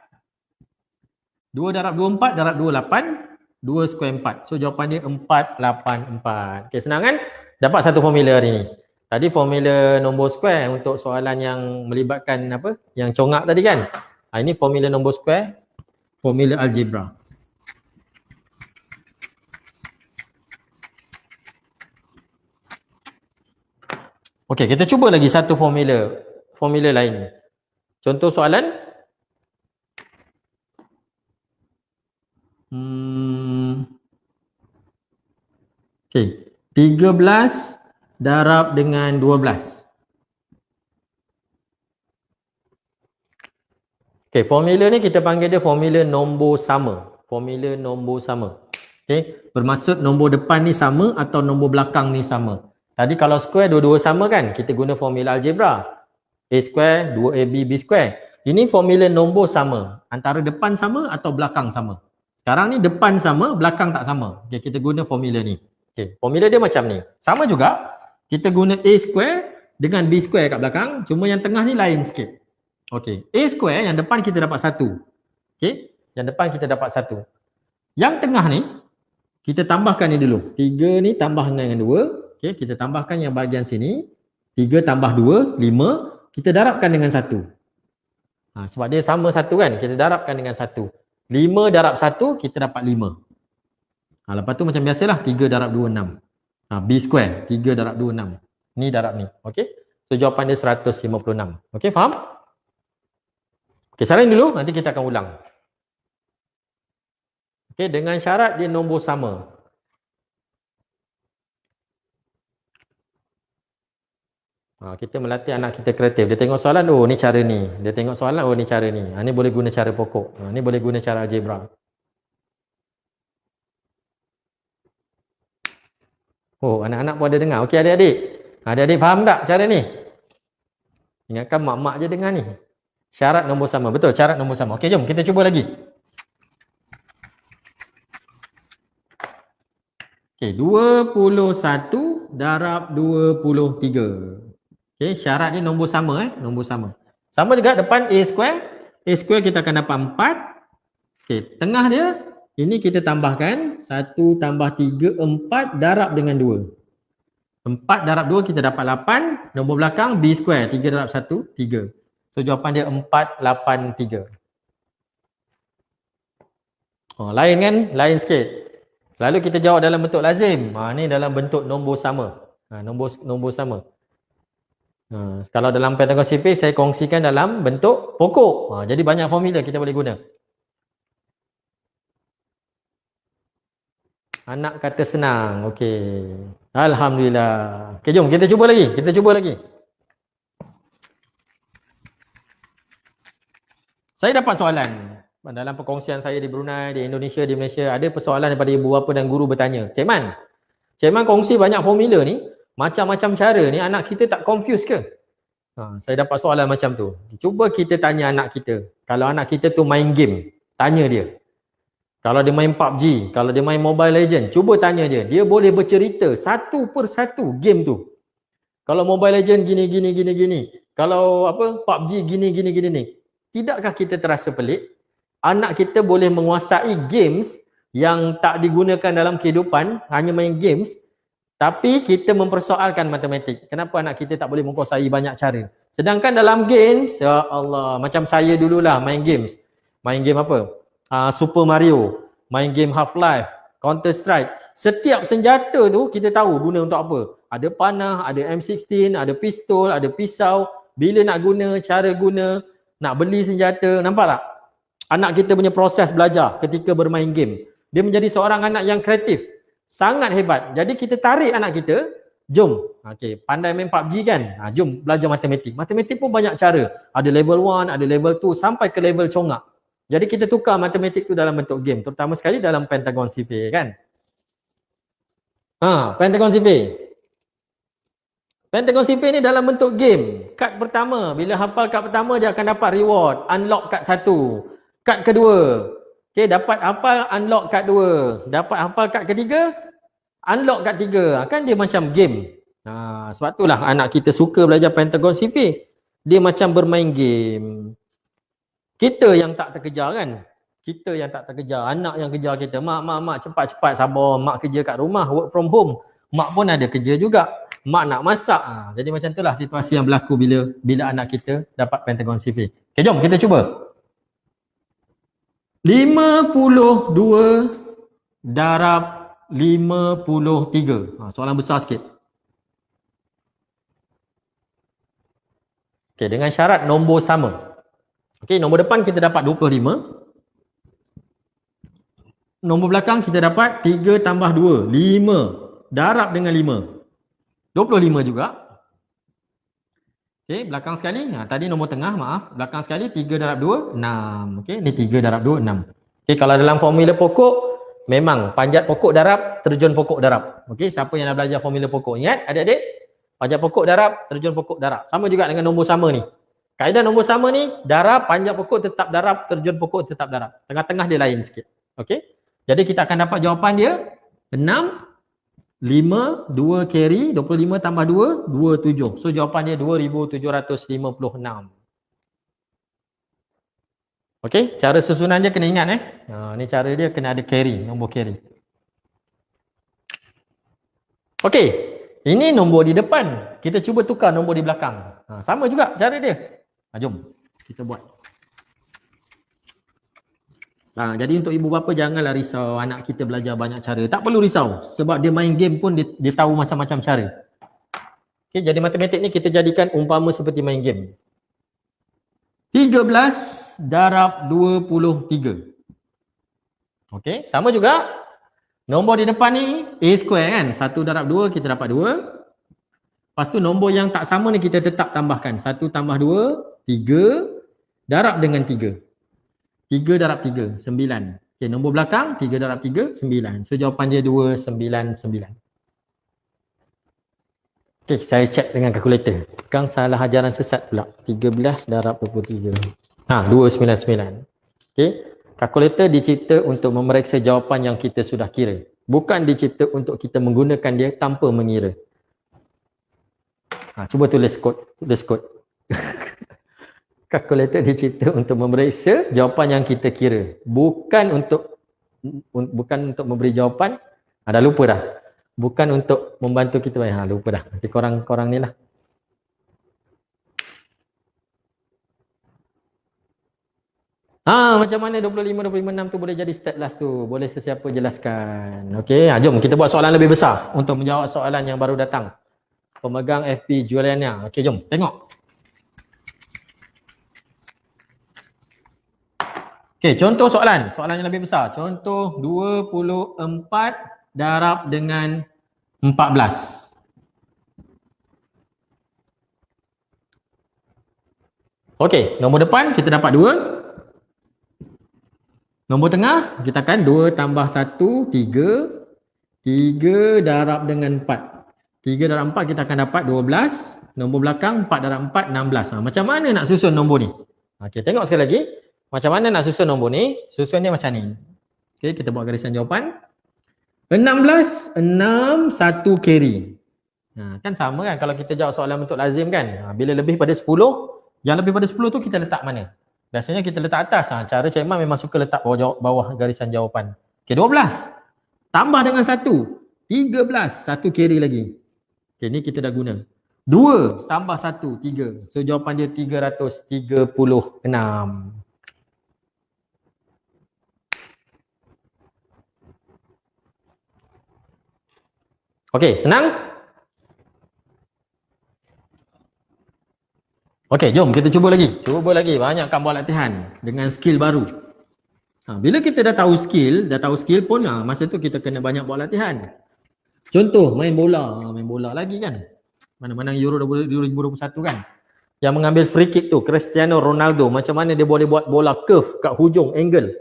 2 darab 2, 4 darab 2, 8. 2 square 4. So jawapan dia 4, 8, 4. Okay, senang kan? Dapat satu formula hari ni. Tadi formula nombor square untuk soalan yang melibatkan apa? Yang congak tadi kan? Ini formula nombor square. Formula algebra. Okey, kita cuba lagi satu formula lain. Contoh soalan. Okey, 13 darab dengan 12. Okey, formula ni kita panggil dia formula nombor sama. Formula nombor sama. Okey, bermaksud nombor depan ni sama atau nombor belakang ni sama. Tadi kalau square dua-dua sama kan, kita guna formula algebra. A square 2AB B square. Ini formula nombor sama. Antara depan sama atau belakang sama. Sekarang ni depan sama, belakang tak sama. Okey, kita guna formula ni. Okey, formula dia macam ni. Sama juga, kita guna A square dengan B square kat belakang, cuma yang tengah ni lain sikit. Okey, A square yang depan kita dapat 1. Okey, yang depan kita dapat 1. Yang tengah ni, kita tambahkan ni dulu. 3 ni tambah dengan 2. Okey, kita tambahkan yang bahagian sini. 3 tambah 2, 5. Kita darabkan dengan 1. Sebab dia sama 1 kan, kita darabkan dengan 1. 5 darab 1, kita dapat 5. Lepas tu macam biasalah, 3 darab 2, 6. B square, 3 darab 2, 6. Ni darab ni. Okey, so jawapan dia 156. Okey, faham? Okey, salin dulu, nanti kita akan ulang. Okey, dengan syarat dia nombor sama. Kita melatih anak kita kreatif. Dia tengok soalan, oh ni cara ni. Dia tengok soalan, oh ni cara ni. Ni boleh guna cara pokok. Ni boleh guna cara algebra. Oh, anak-anak pun ada dengar. Okey adik-adik. Adik-adik faham tak cara ni? Ingatkan mak-mak je dengar ni. Syarat nombor sama. Betul, syarat nombor sama. Okey, jom kita cuba lagi. Okey, 21 darab 23. Okey, syarat ni nombor sama nombor sama. Sama juga depan A square. A square kita akan dapat 4. Okey, tengah dia ini kita tambahkan 1 tambah 3, 4 darab dengan 2. 4 darab 2 kita dapat 8. Nombor belakang B square, 3 darab 1, 3. So jawapan dia 483. Lain kan? Lain sikit. Selalu kita jawab dalam bentuk lazim. Ni dalam bentuk nombor sama. Nombor sama. Kalau dalam Pentagon CP saya kongsikan dalam bentuk pokok. Jadi banyak formula kita boleh guna. Anak kata senang. Okey. Alhamdulillah. Okey, jom kita cuba lagi. Saya dapat soalan dalam perkongsian saya di Brunei, di Indonesia, di Malaysia. Ada persoalan daripada ibu bapa dan guru bertanya, Cik Man kongsi banyak formula ni, macam-macam cara ni, anak kita tak confuse ke? Saya dapat soalan macam tu. Cuba kita tanya anak kita. Kalau anak kita tu main game, tanya dia. Kalau dia main PUBG, kalau dia main Mobile Legend, cuba tanya dia. Dia boleh bercerita satu per satu game tu. Kalau Mobile Legend gini. Kalau PUBG gini. Tidakkah kita terasa pelik? Anak kita boleh menguasai games yang tak digunakan dalam kehidupan, hanya main games, tapi kita mempersoalkan matematik. Kenapa anak kita tak boleh menguasai banyak cara? Sedangkan dalam games, ya Allah, macam saya dululah main games. Main game apa? Super Mario, main game Half-Life, Counter Strike. Setiap senjata tu kita tahu guna untuk apa. Ada panah, ada M16, ada pistol, ada pisau. Bila nak guna, cara guna, nak beli senjata, nampak tak? Anak kita punya proses belajar ketika bermain game. Dia menjadi seorang anak yang kreatif. Sangat hebat. Jadi kita tarik anak kita, jom. Pandai main PUBG kan? Jom belajar matematik. Matematik pun banyak cara. Ada level 1, ada level 2 sampai ke level congak. Jadi kita tukar matematik tu dalam bentuk game. Terutama sekali dalam Pentagon CP kan? Pentagon CP. Pentagon CP ni dalam bentuk game. Kad pertama, bila hafal kad pertama dia akan dapat reward, unlock kad 1. Kad kedua, dapat hafal, unlock kad 2. Dapat hafal kad ketiga, unlock kad 3. Kan dia macam game. Sebab itulah anak kita suka belajar Pentagon CP. Dia macam bermain game. Kita yang tak terkejar kan? Kita yang tak terkejar, anak yang kejar kita. Mak, cepat-cepat sabar. Mak kerja kat rumah, work from home. Mak pun ada kerja juga. Mak nak masak. Jadi macam itulah situasi yang berlaku bila anak kita dapat Pentagon CP. Okay, jom kita cuba. 52 darab 53. Soalan besar sikit. Okay, dengan syarat nombor sama. Okay, nombor depan kita dapat 25. Nombor belakang kita dapat 3 tambah 2, 5. darab dengan 5. 25 juga. Okey, belakang sekali. Tadi nombor tengah, maaf. Belakang sekali 3 darab 2, 6. Okey, ni 3 darab 2, 6. Okey, kalau dalam formula pokok, memang panjat pokok darab, terjun pokok darab. Okey, siapa yang dah belajar formula pokok? Ingat adik-adik? Panjat pokok darab, terjun pokok darab. Sama juga dengan nombor sama ni. Kaedah nombor sama ni, darab, panjat pokok tetap darab, terjun pokok tetap darab. Tengah-tengah dia lain sikit. Okey? Jadi kita akan dapat jawapan dia 6, 5, 2 carry, 25 tambah 2, 27. So jawapan dia 2756. Okey, cara susunan dia kena ingat ni cara dia kena ada carry, nombor carry. Okey, ini nombor di depan. Kita cuba tukar nombor di belakang. Sama juga cara dia. Jom kita buat. Jadi untuk ibu bapa janganlah risau anak kita belajar banyak cara. Tak perlu risau sebab dia main game pun dia tahu macam-macam cara. Okey, jadi matematik ni kita jadikan umpama seperti main game. 13 darab 23. Okey, sama juga. Nombor di depan ni A square kan. 1 darab 2 kita dapat 2. Lepas tu nombor yang tak sama ni kita tetap tambahkan. 1 tambah 2, 3 darab dengan 3. 3 darab 3, 9. Okey, nombor belakang 3 darab 3, 9. So jawapan dia 299. Okey, saya cek dengan kalkulator. Tukang salah ajaran sesat pula. 13 darab 23. 299. Okey, kalkulator dicipta untuk memeriksa jawapan yang kita sudah kira. Bukan dicipta untuk kita menggunakan dia tanpa mengira. Cuba tulis kod. Kalkulator dicipta untuk memeriksa jawapan yang kita kira. Bukan untuk memberi jawapan. Dah lupa dah. Bukan untuk membantu kita. Lupa dah. Nanti korang ni lah. Macam mana 25, 26 tu boleh jadi step last tu? Boleh sesiapa jelaskan. Okey, jom kita buat soalan lebih besar untuk menjawab soalan yang baru datang. Pemegang FP Juliana. Okey, jom tengok. Okey, contoh soalan. Soalan yang lebih besar. Contoh 24 darab dengan 14. Okey, nombor depan kita dapat 2. Nombor tengah kita akan 2 tambah 1, 3. 3 darab dengan 4. 3 darab 4 kita akan dapat 12. Nombor belakang 4 darab 4, 16. Macam mana nak susun nombor ni? Okey, tengok sekali lagi. Macam mana nak susun nombor ni? Susun dia macam ni. Okey, kita buat garisan jawapan. 16, 6, 1 carry. Kan sama kan kalau kita jawab soalan bentuk lazim kan. Bila lebih pada 10, yang lebih pada 10 tu kita letak mana? Biasanya kita letak atas. Cara Cik Iman memang suka letak bawah garisan jawapan. Okey, 12. Tambah dengan 1. 13. 1 carry lagi. Okey, ni kita dah guna. 2 tambah 1, 3. So jawapan dia 336. Okey, senang? Okey, jom kita cuba lagi. Banyakkan buat latihan dengan skill baru. Bila kita dah tahu skill pun masa tu kita kena banyak buat latihan. Contoh main bola lagi kan. Mana-mana Euro 2021 kan. Yang mengambil free kick tu Cristiano Ronaldo, macam mana dia boleh buat bola curve kat hujung angle.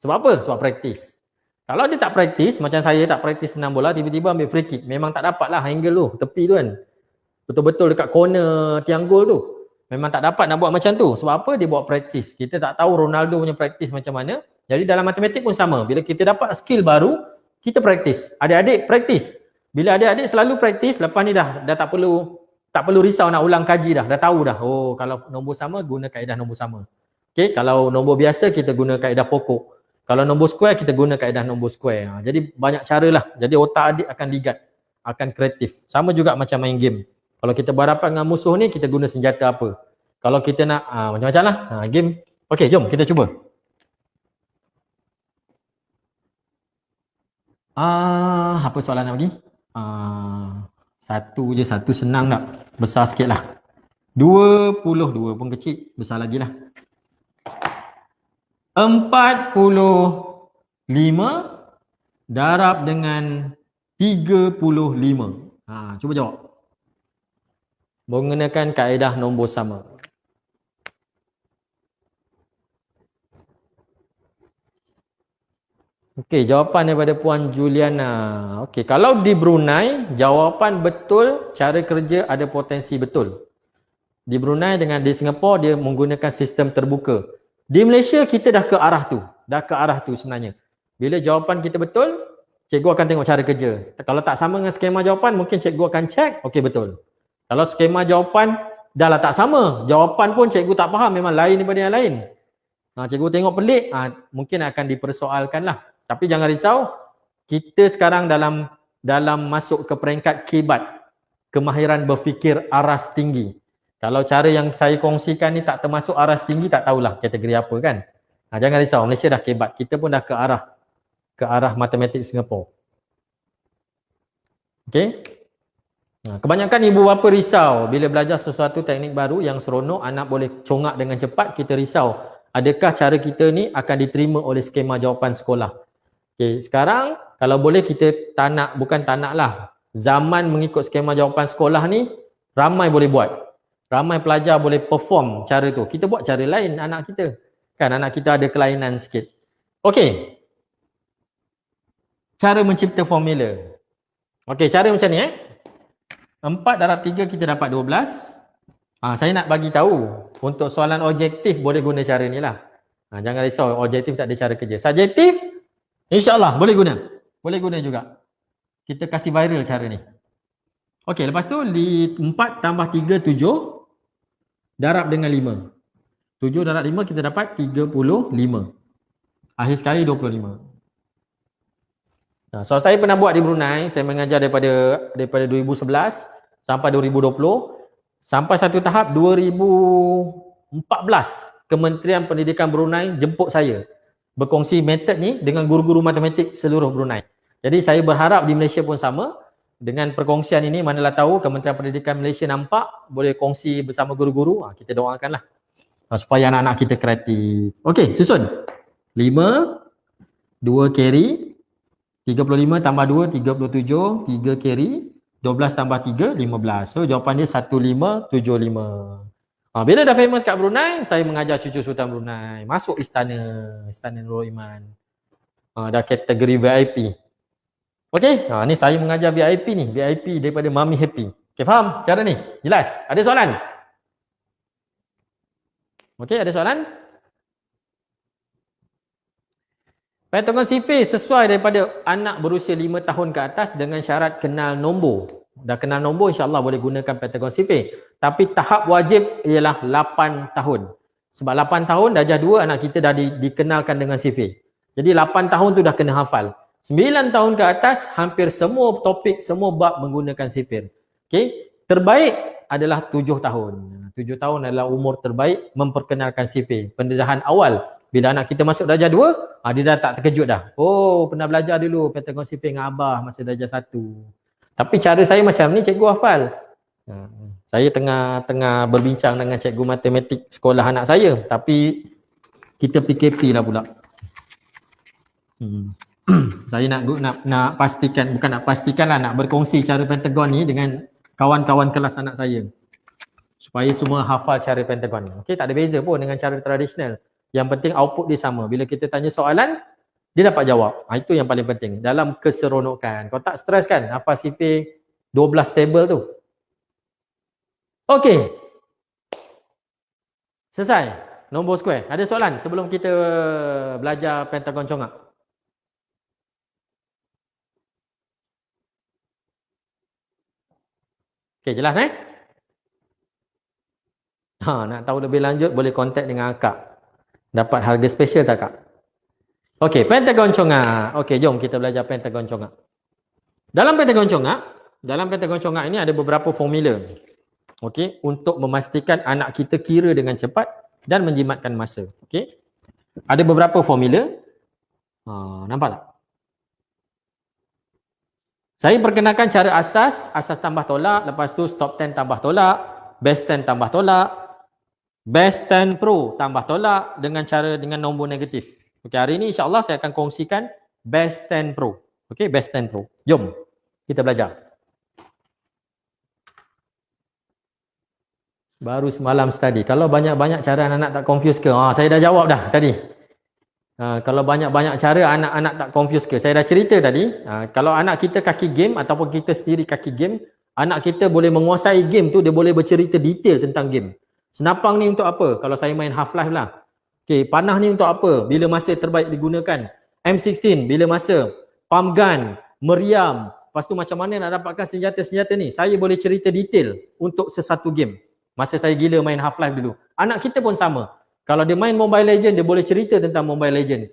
Sebab apa? Sebab praktis. Kalau dia tak praktis, macam saya tak praktis senang bola, tiba-tiba ambil free kick, memang tak dapat lah angle tu, tepi tu kan. Betul-betul dekat corner tiang gol tu. Memang tak dapat nak buat macam tu. Sebab apa? Dia buat praktis. Kita tak tahu Ronaldo punya praktis macam mana. Jadi dalam matematik pun sama. Bila kita dapat skill baru, kita praktis. Adik-adik praktis. Bila adik-adik selalu praktis, lepas ni dah tak perlu risau nak ulang kaji dah. Dah tahu dah. Oh, kalau nombor sama, guna kaedah nombor sama. Okay, kalau nombor biasa, kita guna kaedah pokok. Kalau nombor square, kita guna kaedah nombor square. Jadi banyak cara lah. Jadi otak adik akan ligat. Akan kreatif. Sama juga macam main game. Kalau kita berhadapan dengan musuh ni, kita guna senjata apa. Kalau kita nak macam-macam lah game. Okey, jom kita cuba. Apa soalan lagi? Satu je, satu senang tak? Besar sikit lah. 22 pun kecil, besar lagi lah. 45 darab dengan 35. Cuba jawab. Menggunakan kaedah nombor sama. Okey, jawapan daripada Puan Juliana. Okey, kalau di Brunei, jawapan betul, cara kerja ada potensi betul. Di Brunei dengan di Singapura, dia menggunakan sistem terbuka. Di Malaysia, kita dah ke arah tu. Dah ke arah tu sebenarnya. Bila jawapan kita betul, cikgu akan tengok cara kerja. Kalau tak sama dengan skema jawapan, mungkin cikgu akan cek, okey betul. Kalau skema jawapan dah lah tak sama, jawapan pun cikgu tak faham, memang lain daripada yang lain. Cikgu tengok pelik, mungkin akan dipersoalkan lah. Tapi jangan risau, kita sekarang dalam masuk ke peringkat kibat, kemahiran berfikir aras tinggi. Kalau cara yang saya kongsikan ni tak termasuk aras tinggi, tak tahulah kategori apa kan. Jangan risau, Malaysia dah kibat, kita pun dah ke arah matematik Singapura. Okey. Kebanyakan ibu bapa risau bila belajar sesuatu teknik baru yang seronok, anak boleh congak dengan cepat, kita risau. Adakah cara kita ni akan diterima oleh skema jawapan sekolah? Okey, sekarang kalau boleh kita bukan tak nak lah. Zaman mengikut skema jawapan sekolah ni, ramai boleh buat. Ramai pelajar boleh perform cara tu. Kita buat cara lain anak kita. Kan anak kita ada kelainan sikit. Okey. Cara mencipta formula. Okey, cara macam ni 4 darab 3 kita dapat 12. Saya nak bagi tahu untuk soalan objektif boleh guna cara ni lah. Jangan risau, objektif tak ada cara kerja. Subjektif, insyaAllah boleh guna. Boleh guna juga. Kita kasih viral cara ni. Okey, lepas tu 4 tambah 3, 7. Darab dengan 5. 7 darab 5 kita dapat 35. Akhir sekali 25. So saya pernah buat di Brunei, saya mengajar daripada 2011 sampai 2020. Sampai satu tahap 2014, Kementerian Pendidikan Brunei jemput saya berkongsi metod ni dengan guru-guru matematik seluruh Brunei. Jadi saya berharap di Malaysia pun sama. Dengan perkongsian ini, manalah tahu Kementerian Pendidikan Malaysia nampak boleh kongsi bersama guru-guru, kita doakanlah supaya anak-anak kita kreatif. Okey, susun. 5, 2 carry, 35 tambah 2, 37, 3 carry, 12 tambah 3, 15. So jawapan dia 1575. Bila dah famous kat Brunei, saya mengajar cucu Sultan Brunei. Masuk Istana Nurul Iman. Dah kategori VIP. Okey, ni saya mengajar VIP ni. VIP daripada Mami Happy. Okey, faham cara ni? Jelas? Ada soalan? Okey, ada soalan? Pentagon sifir sesuai daripada anak berusia 5 tahun ke atas dengan syarat kenal nombor. Dah kenal nombor, insyaAllah boleh gunakan pentagon sifir. Tapi tahap wajib ialah 8 tahun. Sebab 8 tahun darjah 2 anak kita dah dikenalkan dengan sifir. Jadi 8 tahun tu dah kena hafal. 9 tahun ke atas hampir semua topik, semua bab menggunakan sifir. Okey, terbaik adalah 7 tahun. 7 tahun adalah umur terbaik memperkenalkan sifir. Pendedahan awal. Bila anak kita masuk darjah 2, dia dah tak terkejut dah. Oh, pernah belajar dulu pentagon sifir dengan abah masa darjah 1. Tapi cara saya macam ni, cikgu hafal. Saya tengah berbincang dengan cikgu matematik sekolah anak saya. Tapi kita PKP lah pula. Saya nak pastikan, bukan nak pastikan lah, nak berkongsi cara pentagon ni dengan kawan-kawan kelas anak saya. Supaya semua hafal cara pentagon. Okey, tak ada beza pun dengan cara tradisional. Yang penting output dia sama. Bila kita tanya soalan, dia dapat jawab. Itu yang paling penting dalam keseronokan. Kau tak stres kan hafal sifir 12 table tu. Okey. Selesai. Nombor square. Ada soalan sebelum kita belajar pentagon congak? Okey, jelas nak tahu lebih lanjut boleh kontak dengan akak. Dapat harga special tak kak? Okey, pentagon congak. Okey, jom kita belajar pentagon congak. Dalam pentagon congak ini ada beberapa formula. Okey, untuk memastikan anak kita kira dengan cepat dan menjimatkan masa. Okey. Ada beberapa formula. Nampak tak? Saya perkenalkan cara asas tambah tolak, lepas tu stop 10 tambah tolak, base 10 tambah tolak, base 10 pro tambah tolak dengan nombor negatif. Okey, hari ini insya-Allah saya akan kongsikan base 10 pro. Okey, base 10 pro. Jom. Kita belajar. Baru semalam study. Kalau banyak-banyak cara anak-anak tak confuse ke? Saya dah jawab dah tadi. Kalau banyak-banyak cara anak-anak tak confuse ke? Saya dah cerita tadi. Kalau anak kita kaki game ataupun kita sendiri kaki game, anak kita boleh menguasai game tu, dia boleh bercerita detail tentang game. Senapang ni untuk apa? Kalau saya main Half-Life lah. Okay, panah ni untuk apa? Bila masa terbaik digunakan. M16, bila masa. Pump gun, meriam. Lepas tu macam mana nak dapatkan senjata-senjata ni? Saya boleh cerita detail untuk sesuatu game. Masa saya gila main Half-Life dulu. Anak kita pun sama. Kalau dia main Mobile Legend, dia boleh cerita tentang Mobile Legend.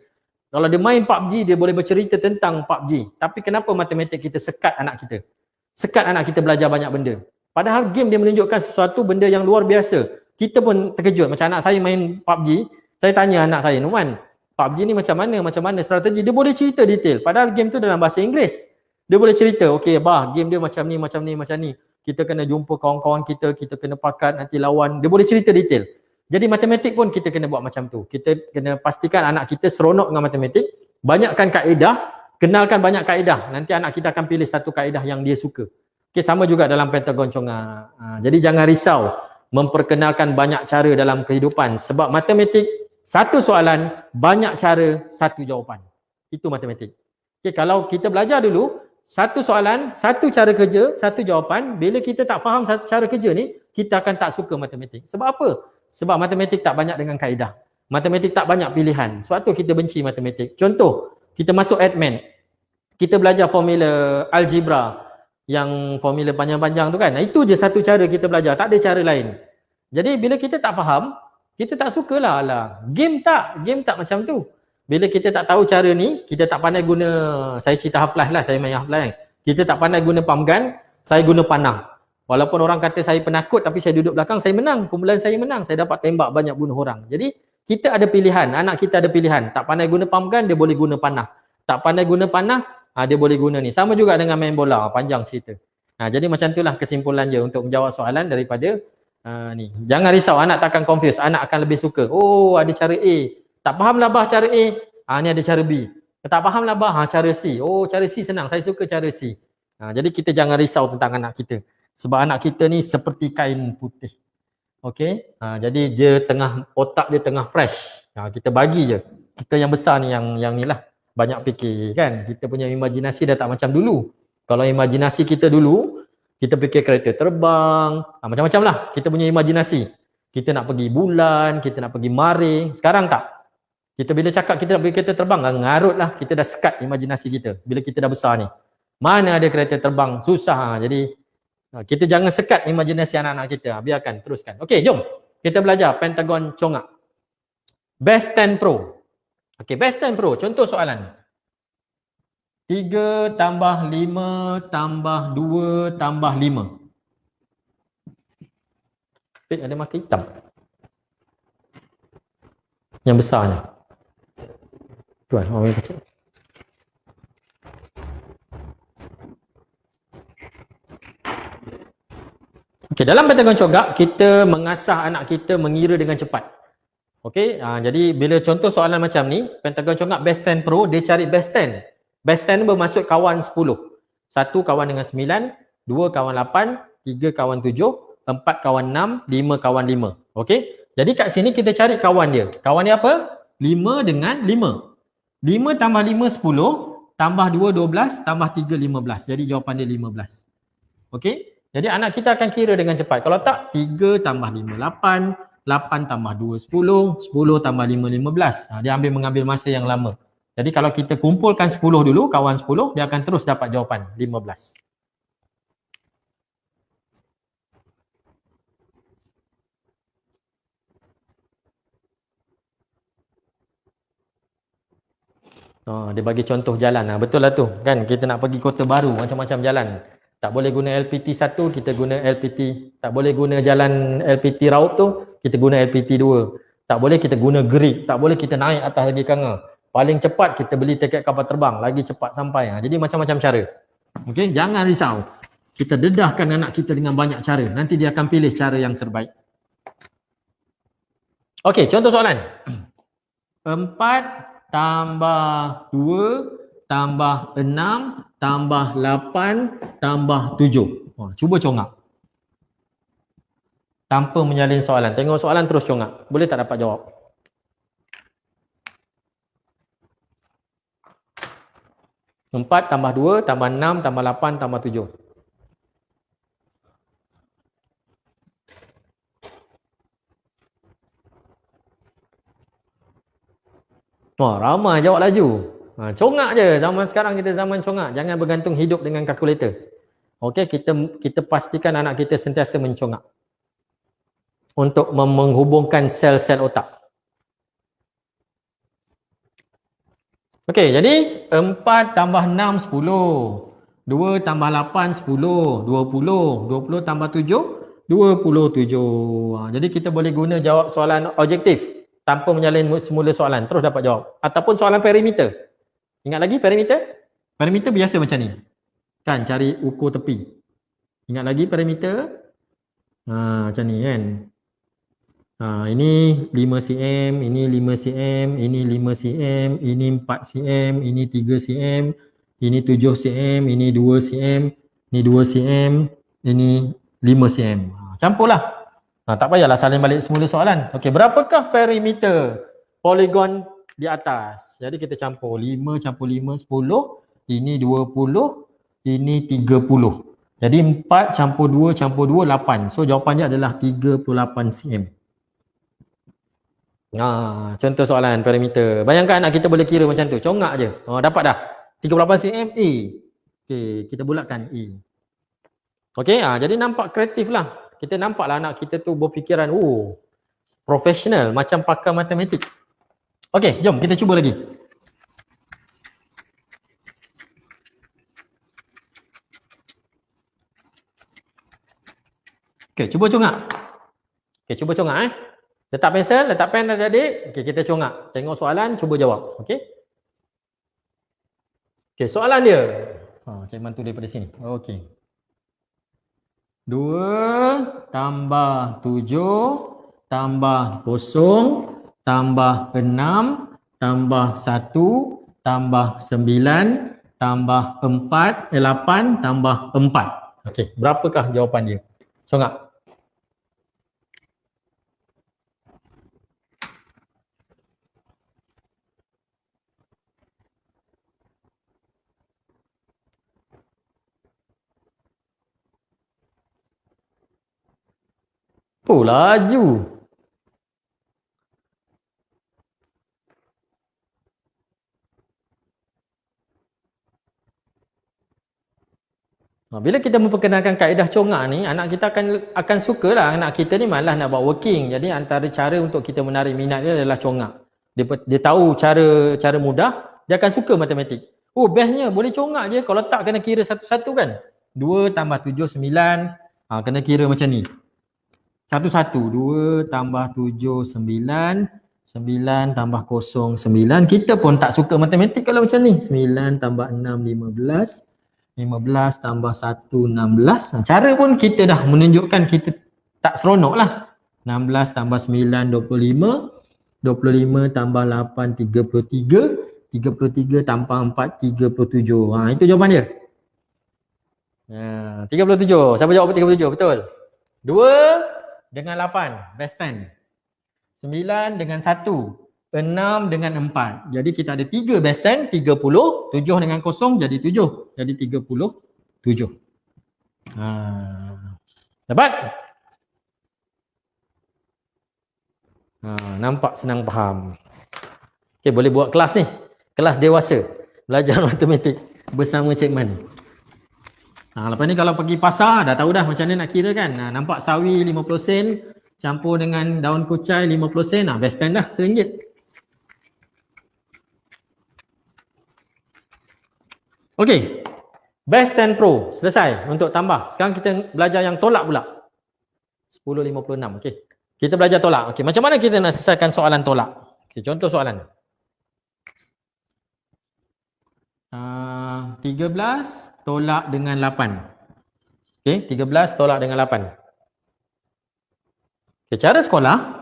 Kalau dia main PUBG, dia boleh bercerita tentang PUBG. Tapi kenapa matematik kita sekat anak kita? Sekat anak kita belajar banyak benda. Padahal game dia menunjukkan sesuatu benda yang luar biasa. Kita pun terkejut. Macam anak saya main PUBG, saya tanya anak saya, Numan, PUBG ni macam mana strategi? Dia boleh cerita detail. Padahal game tu dalam bahasa Inggeris. Dia boleh cerita, okey bah, game dia macam ni. Kita kena jumpa kawan-kawan kita kena pakat nanti lawan. Dia boleh cerita detail. Jadi matematik pun kita kena buat macam tu. Kita kena pastikan anak kita seronok dengan matematik, banyakkan kaedah, kenalkan banyak kaedah. Nanti anak kita akan pilih satu kaedah yang dia suka. Okey, sama juga dalam pentagon congak. Jadi jangan risau memperkenalkan banyak cara dalam kehidupan, sebab matematik satu soalan, banyak cara, satu jawapan. Itu matematik. Okey, kalau kita belajar dulu, satu soalan, satu cara kerja, satu jawapan. Bila kita tak faham cara kerja ni, kita akan tak suka matematik. Sebab apa? Sebab matematik tak banyak dengan kaedah. Matematik tak banyak pilihan. Sebab tu kita benci matematik. Contoh, kita masuk admin. Kita belajar formula algebra yang formula panjang-panjang tu kan. Itu je satu cara kita belajar. Tak ada cara lain. Jadi bila kita tak faham, kita tak sukalah. Game tak macam tu. Bila kita tak tahu cara ni, kita tak pandai guna, saya cerita Half-Life lah, saya main Half-Life. Kita tak pandai guna pump gun, saya guna panah. Walaupun orang kata saya penakut, tapi saya duduk belakang, saya menang. Kumpulan saya menang, saya dapat tembak banyak bunuh orang. Jadi kita ada pilihan, anak kita ada pilihan. Tak pandai guna pump gun, dia boleh guna panah. Tak pandai guna panah, dia boleh guna ni. Sama juga dengan main bola, panjang cerita. Jadi macam itulah kesimpulan je untuk menjawab soalan daripada ni. Jangan risau, anak takkan confuse, anak akan lebih suka. Oh, ada cara A. Tak faham lah bah cara A, ni ada cara B. Tak faham lah bah, cara C. Oh, cara C senang, saya suka cara C. Jadi kita jangan risau tentang anak kita. Sebab anak kita ni seperti kain putih. Okey, jadi dia otak dia tengah fresh. Kita bagi je. Kita yang besar ni yang ni lah. Banyak fikir kan. Kita punya imajinasi dah tak macam dulu. Kalau imajinasi kita dulu, kita fikir kereta terbang, macam-macam lah kita punya imajinasi. Kita nak pergi bulan, kita nak pergi maring. Sekarang tak. Kita bila cakap kita nak pergi kereta terbang, ngarut lah. Kita dah sekat imajinasi kita. Bila kita dah besar ni. Mana ada kereta terbang? Susah. Jadi kita jangan sekat imajinasi anak-anak kita. Biarkan, teruskan. Okey, jom. Kita belajar pentagon congak. Best 10 Pro. Okey, Best 10 Pro. Contoh soalan. 3 tambah 5 tambah 2 tambah 5. Ada marker hitam. Yang besarnya. Tuan, orang yang kecil. Okey, dalam pentagon congak, kita mengasah anak kita mengira dengan cepat. Okey, jadi bila contoh soalan macam ni, pentagon congak Best 10 Pro, dia cari Best 10. Best 10 bermaksud kawan 10. 1 kawan dengan 9, 2 kawan 8, 3 kawan 7, 4 kawan 6, 5 kawan 5. Okey, jadi kat sini kita cari kawan dia. Kawan dia apa? 5 dengan 5. 5 tambah 5, 10. Tambah 2, 12. Tambah 3, 15. Jadi jawapan dia 15. Okey. Jadi anak kita akan kira dengan cepat. Kalau tak, 3 tambah 5, 8. 8 tambah 2, 10. 10 tambah 5, 15. Dia mengambil masa yang lama. Jadi kalau kita kumpulkan 10 dulu, kawan 10, dia akan terus dapat jawapan 15. Dia bagi contoh jalan. Betul lah tu. Kan kita nak pergi kota baru, macam-macam jalan. Tak boleh guna LPT 1, kita guna LPT. Tak boleh guna jalan LPT Raub tu, kita guna LPT 2. Tak boleh kita guna gerik. Tak boleh kita naik atas lagi kanga. Paling cepat kita beli tiket kapal terbang, lagi cepat sampai. Jadi macam-macam cara. Okey, jangan risau. Kita dedahkan anak kita dengan banyak cara. Nanti dia akan pilih cara yang terbaik. Okey, contoh soalan. 4 tambah 2 tambah 6 tambah 8 tambah 7. Cuba congak. Tanpa menyalin soalan. Tengok soalan terus congak. Boleh tak dapat jawab? Empat tambah 2 tambah 6 tambah 8 tambah 7. Ramai jawab laju. Congak je. Zaman sekarang kita zaman congak. Jangan bergantung hidup dengan kalkulator. Okey, kita pastikan anak kita sentiasa mencongak untuk menghubungkan sel-sel otak. Okey, jadi 4 tambah 6 10. 2 tambah 8 10. 20. 20 tambah 7 27. Jadi kita boleh guna jawab soalan objektif tanpa menyalin semula soalan, terus dapat jawab. Ataupun soalan perimeter. Ingat lagi perimeter? Perimeter biasa macam ni. Kan, cari ukur tepi. Ingat lagi perimeter? Macam ni kan. Ini 5 cm, ini 5 cm, ini 5 cm, ini 4 cm, ini 3 cm, ini 7 cm, ini 2 cm, ini 2 cm, ini 5 cm. Campurlah. Tak payahlah salin balik semula soalan. Okey, berapakah perimeter poligon di atas? Jadi kita campur 5 campur 5 10, ini 20, ini 30. Jadi 4 campur 2 campur 2 8. So jawapannya adalah 38 cm. Contoh soalan perimeter. Bayangkan anak kita boleh kira macam tu. Congak je. Dapat dah. 38 cm A. Okey, kita bulatkan A. Okey, jadi nampak kreatif lah. Kita nampaklah anak kita tu berfikiran, profesional macam pakar matematik. Okey, jom kita cuba lagi. Okey, cuba congak. Okey, cuba congak Letak pensel, letak pen adik-adik. Okey, kita congak. Tengok soalan, cuba jawab. Okey. Okey, soalan dia. Cikgu bantu daripada sini. Okey. 2 tambah 7 tambah 0 tambah 6 tambah 1 tambah 9 tambah 8 tambah 4. Okey, berapakah jawapan dia? Congak. Laju. Bila kita memperkenalkan kaedah congak ni, anak kita akan sukalah. Anak kita ni malas nak buat working. Jadi antara cara untuk kita menarik minat dia adalah congak. Dia tahu cara mudah, dia akan suka matematik. Bestnya boleh congak je. Kalau tak kena kira satu-satu kan. 2 tambah 7 9. Kena kira macam ni. 1 2 tambah 7 9. 9 tambah 0 9. Kita pun tak suka matematik kalau macam ni. 9 tambah 6 15. 15 tambah 1 16. Cara pun kita dah menunjukkan kita tak seronok lah. 16 tambah 9 25. 25 tambah 8 33. 33 tambah 4 37. Itu jawapan dia. 37. Siapa jawab 37? Betul. 2 dengan 8. Best 10. 9 dengan 1. 6 dengan 4. Jadi kita ada 3 best 10, 30. 7 dengan 0 jadi 7. Jadi 37. Dapat? Nampak senang faham. Okay, boleh buat kelas ni. Kelas dewasa. Belajar matematik bersama Cik Man. Lepas ni kalau pergi pasar dah tahu dah macam mana nak kira kan. Nampak sawi 50 sen campur dengan daun kucai 50 sen. Best 10 dah, RM1. Okey, Best 10 Pro selesai untuk tambah. Sekarang kita belajar yang tolak pula. 10.56, okey. Kita belajar tolak. Okey, macam mana kita nak selesaikan soalan tolak? Okey, contoh soalan. 13 tolak dengan 8. Okey, 13 tolak dengan 8. Okey, cara sekolah.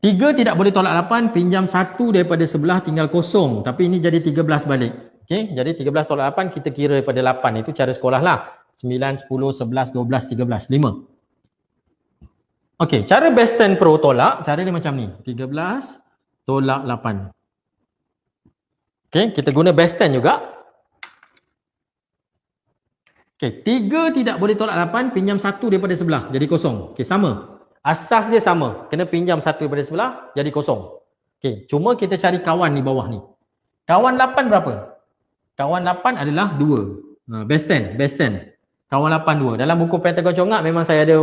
3 tidak boleh tolak 8, pinjam 1 daripada sebelah tinggal kosong. Tapi ini jadi 13 balik. Okey, jadi 13 tolak 8 kita kira daripada 8. Itu cara sekolah lah. 9, 10, 11, 12, 13, 5. Okey, cara base 10 pro tolak, cara dia macam ni. 13 tolak 8. Okey, kita guna base 10 juga. Okey, 3 tidak boleh tolak 8, pinjam 1 daripada sebelah, jadi kosong. Okey, sama. Asas dia sama. Kena pinjam 1 daripada sebelah, jadi kosong. Okey, cuma kita cari kawan di bawah ni. Kawan 8 berapa? Kawan 8 adalah 2. Base 10, base 10. Kawan 8, 2. Dalam buku Pentagon Congak memang saya ada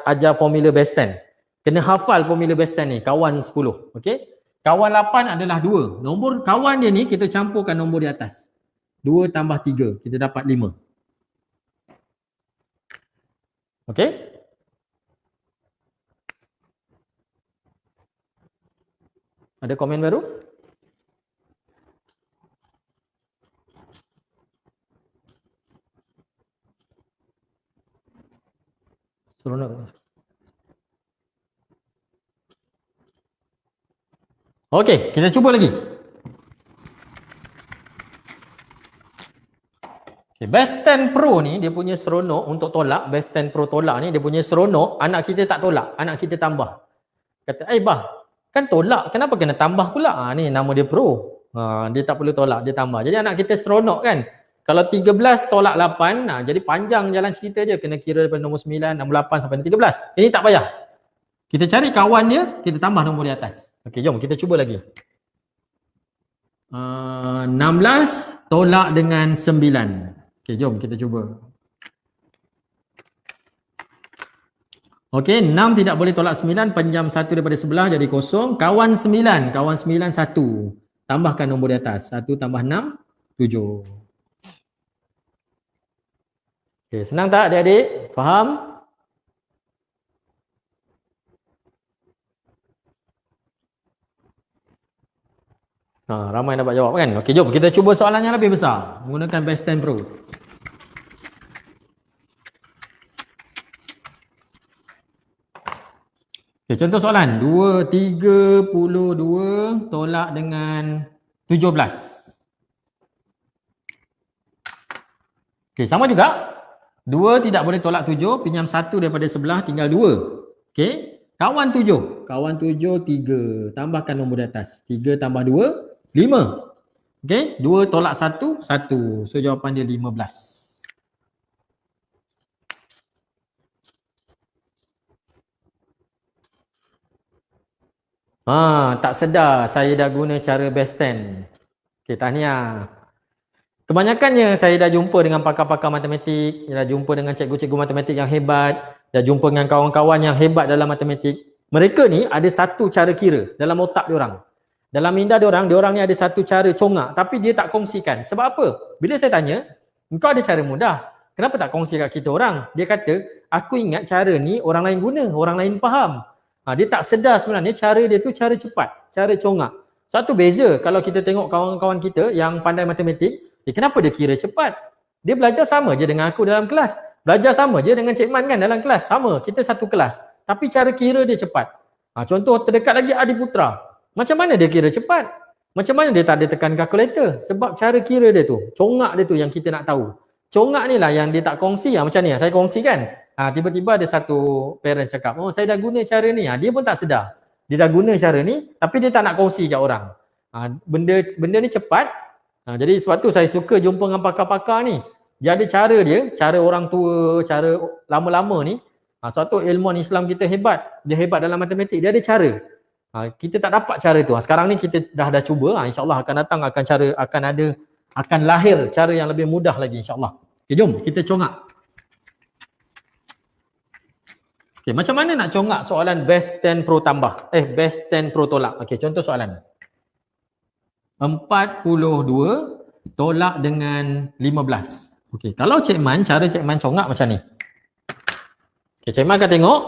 ajar formula base 10. Kena hafal formula base 10 ni, kawan 10. Okey? Kawan 8 adalah 2. Nombor kawan dia ni kita campurkan nombor di atas. 2 tambah 3, kita dapat 5. Okey? Ada komen baru? Seronok. Okey, kita cuba lagi. Okay, base 10 Pro ni dia punya seronok untuk tolak, base 10 Pro tolak ni dia punya seronok, anak kita tak tolak, anak kita tambah. Kata, bah, kan tolak, kenapa kena tambah pula? Ni nama dia Pro. Dia tak perlu tolak, dia tambah. Jadi anak kita seronok kan. Kalau 13 tolak 8, jadi panjang jalan cerita je. Kena kira daripada nombor 9, nombor 8 sampai 13. Ini tak payah. Kita cari kawan dia, kita tambah nombor di atas. Okey, jom kita cuba lagi. 16 tolak dengan 9. Okey, jom kita cuba. Okey, 6 tidak boleh tolak 9, pinjam 1 daripada sebelah jadi kosong. Kawan 9, kawan 9 1. Tambahkan nombor di atas. 1 tambah 6, 7. Okey, senang tak adik-adik? Faham? Ramai dapat jawab kan? Okey, jom kita cuba soalan yang lebih besar menggunakan base 10 Pro. Okey, contoh soalan 232 tolak dengan 17. Okey, sama juga. 2 tidak boleh tolak 7, pinjam 1 daripada sebelah tinggal 2. Okey, kawan 7. Kawan 7 3. Tambahkan nombor di atas. 3 tambah 2 5. Okey, 2 tolak 1 1. So jawapan dia 15. Tak sedar saya dah guna cara base 10. Okey, tahniah. Kebanyakannya saya dah jumpa dengan pakar-pakar matematik, dah jumpa dengan cikgu-cikgu matematik yang hebat, dah jumpa dengan kawan-kawan yang hebat dalam matematik. Mereka ni ada satu cara kira dalam otak diorang. Dalam minda diorang ni ada satu cara congak tapi dia tak kongsikan. Sebab apa? Bila saya tanya, engkau ada cara mudah, kenapa tak kongsi kat kita orang? Dia kata, aku ingat cara ni orang lain guna, orang lain faham. Dia tak sedar sebenarnya cara dia tu cara cepat, cara congak. Satu beza kalau kita tengok kawan-kawan kita yang pandai matematik, kenapa dia kira cepat? Dia belajar sama je dengan aku dalam kelas. Belajar sama je dengan Cik Man kan dalam kelas. Sama, kita satu kelas. Tapi cara kira dia cepat. Contoh terdekat lagi Adi Putra. Macam mana dia kira cepat? Macam mana dia tak ada tekan kalkulator? Sebab cara kira dia tu, congak dia tu yang kita nak tahu. Congak ni lah yang dia tak kongsi. Macam ni, saya kongsi kan. Tiba-tiba ada satu parents cakap, saya dah guna cara ni. Dia pun tak sedar. Dia dah guna cara ni, tapi dia tak nak kongsi kat orang. Benda ni cepat. Jadi sebab tu saya suka jumpa dengan pakar-pakar ni. Dia ada cara dia, cara orang tua, cara lama-lama ni. Suatu ilmuwan Islam kita hebat. Dia hebat dalam matematik, dia ada cara. Kita tak dapat cara tu. Sekarang ni kita dah cuba. InsyaAllah akan datang akan lahir cara yang lebih mudah lagi insyaAllah. Okay, jom kita congak. Okay, macam mana nak congak soalan base 10 Pro tambah? Base 10 Pro tolak. Okay, contoh soalan. 42 tolak dengan 15. Okey, kalau Cik Man, cara Cik Man congak macam ni. Okey, Cik Man akan tengok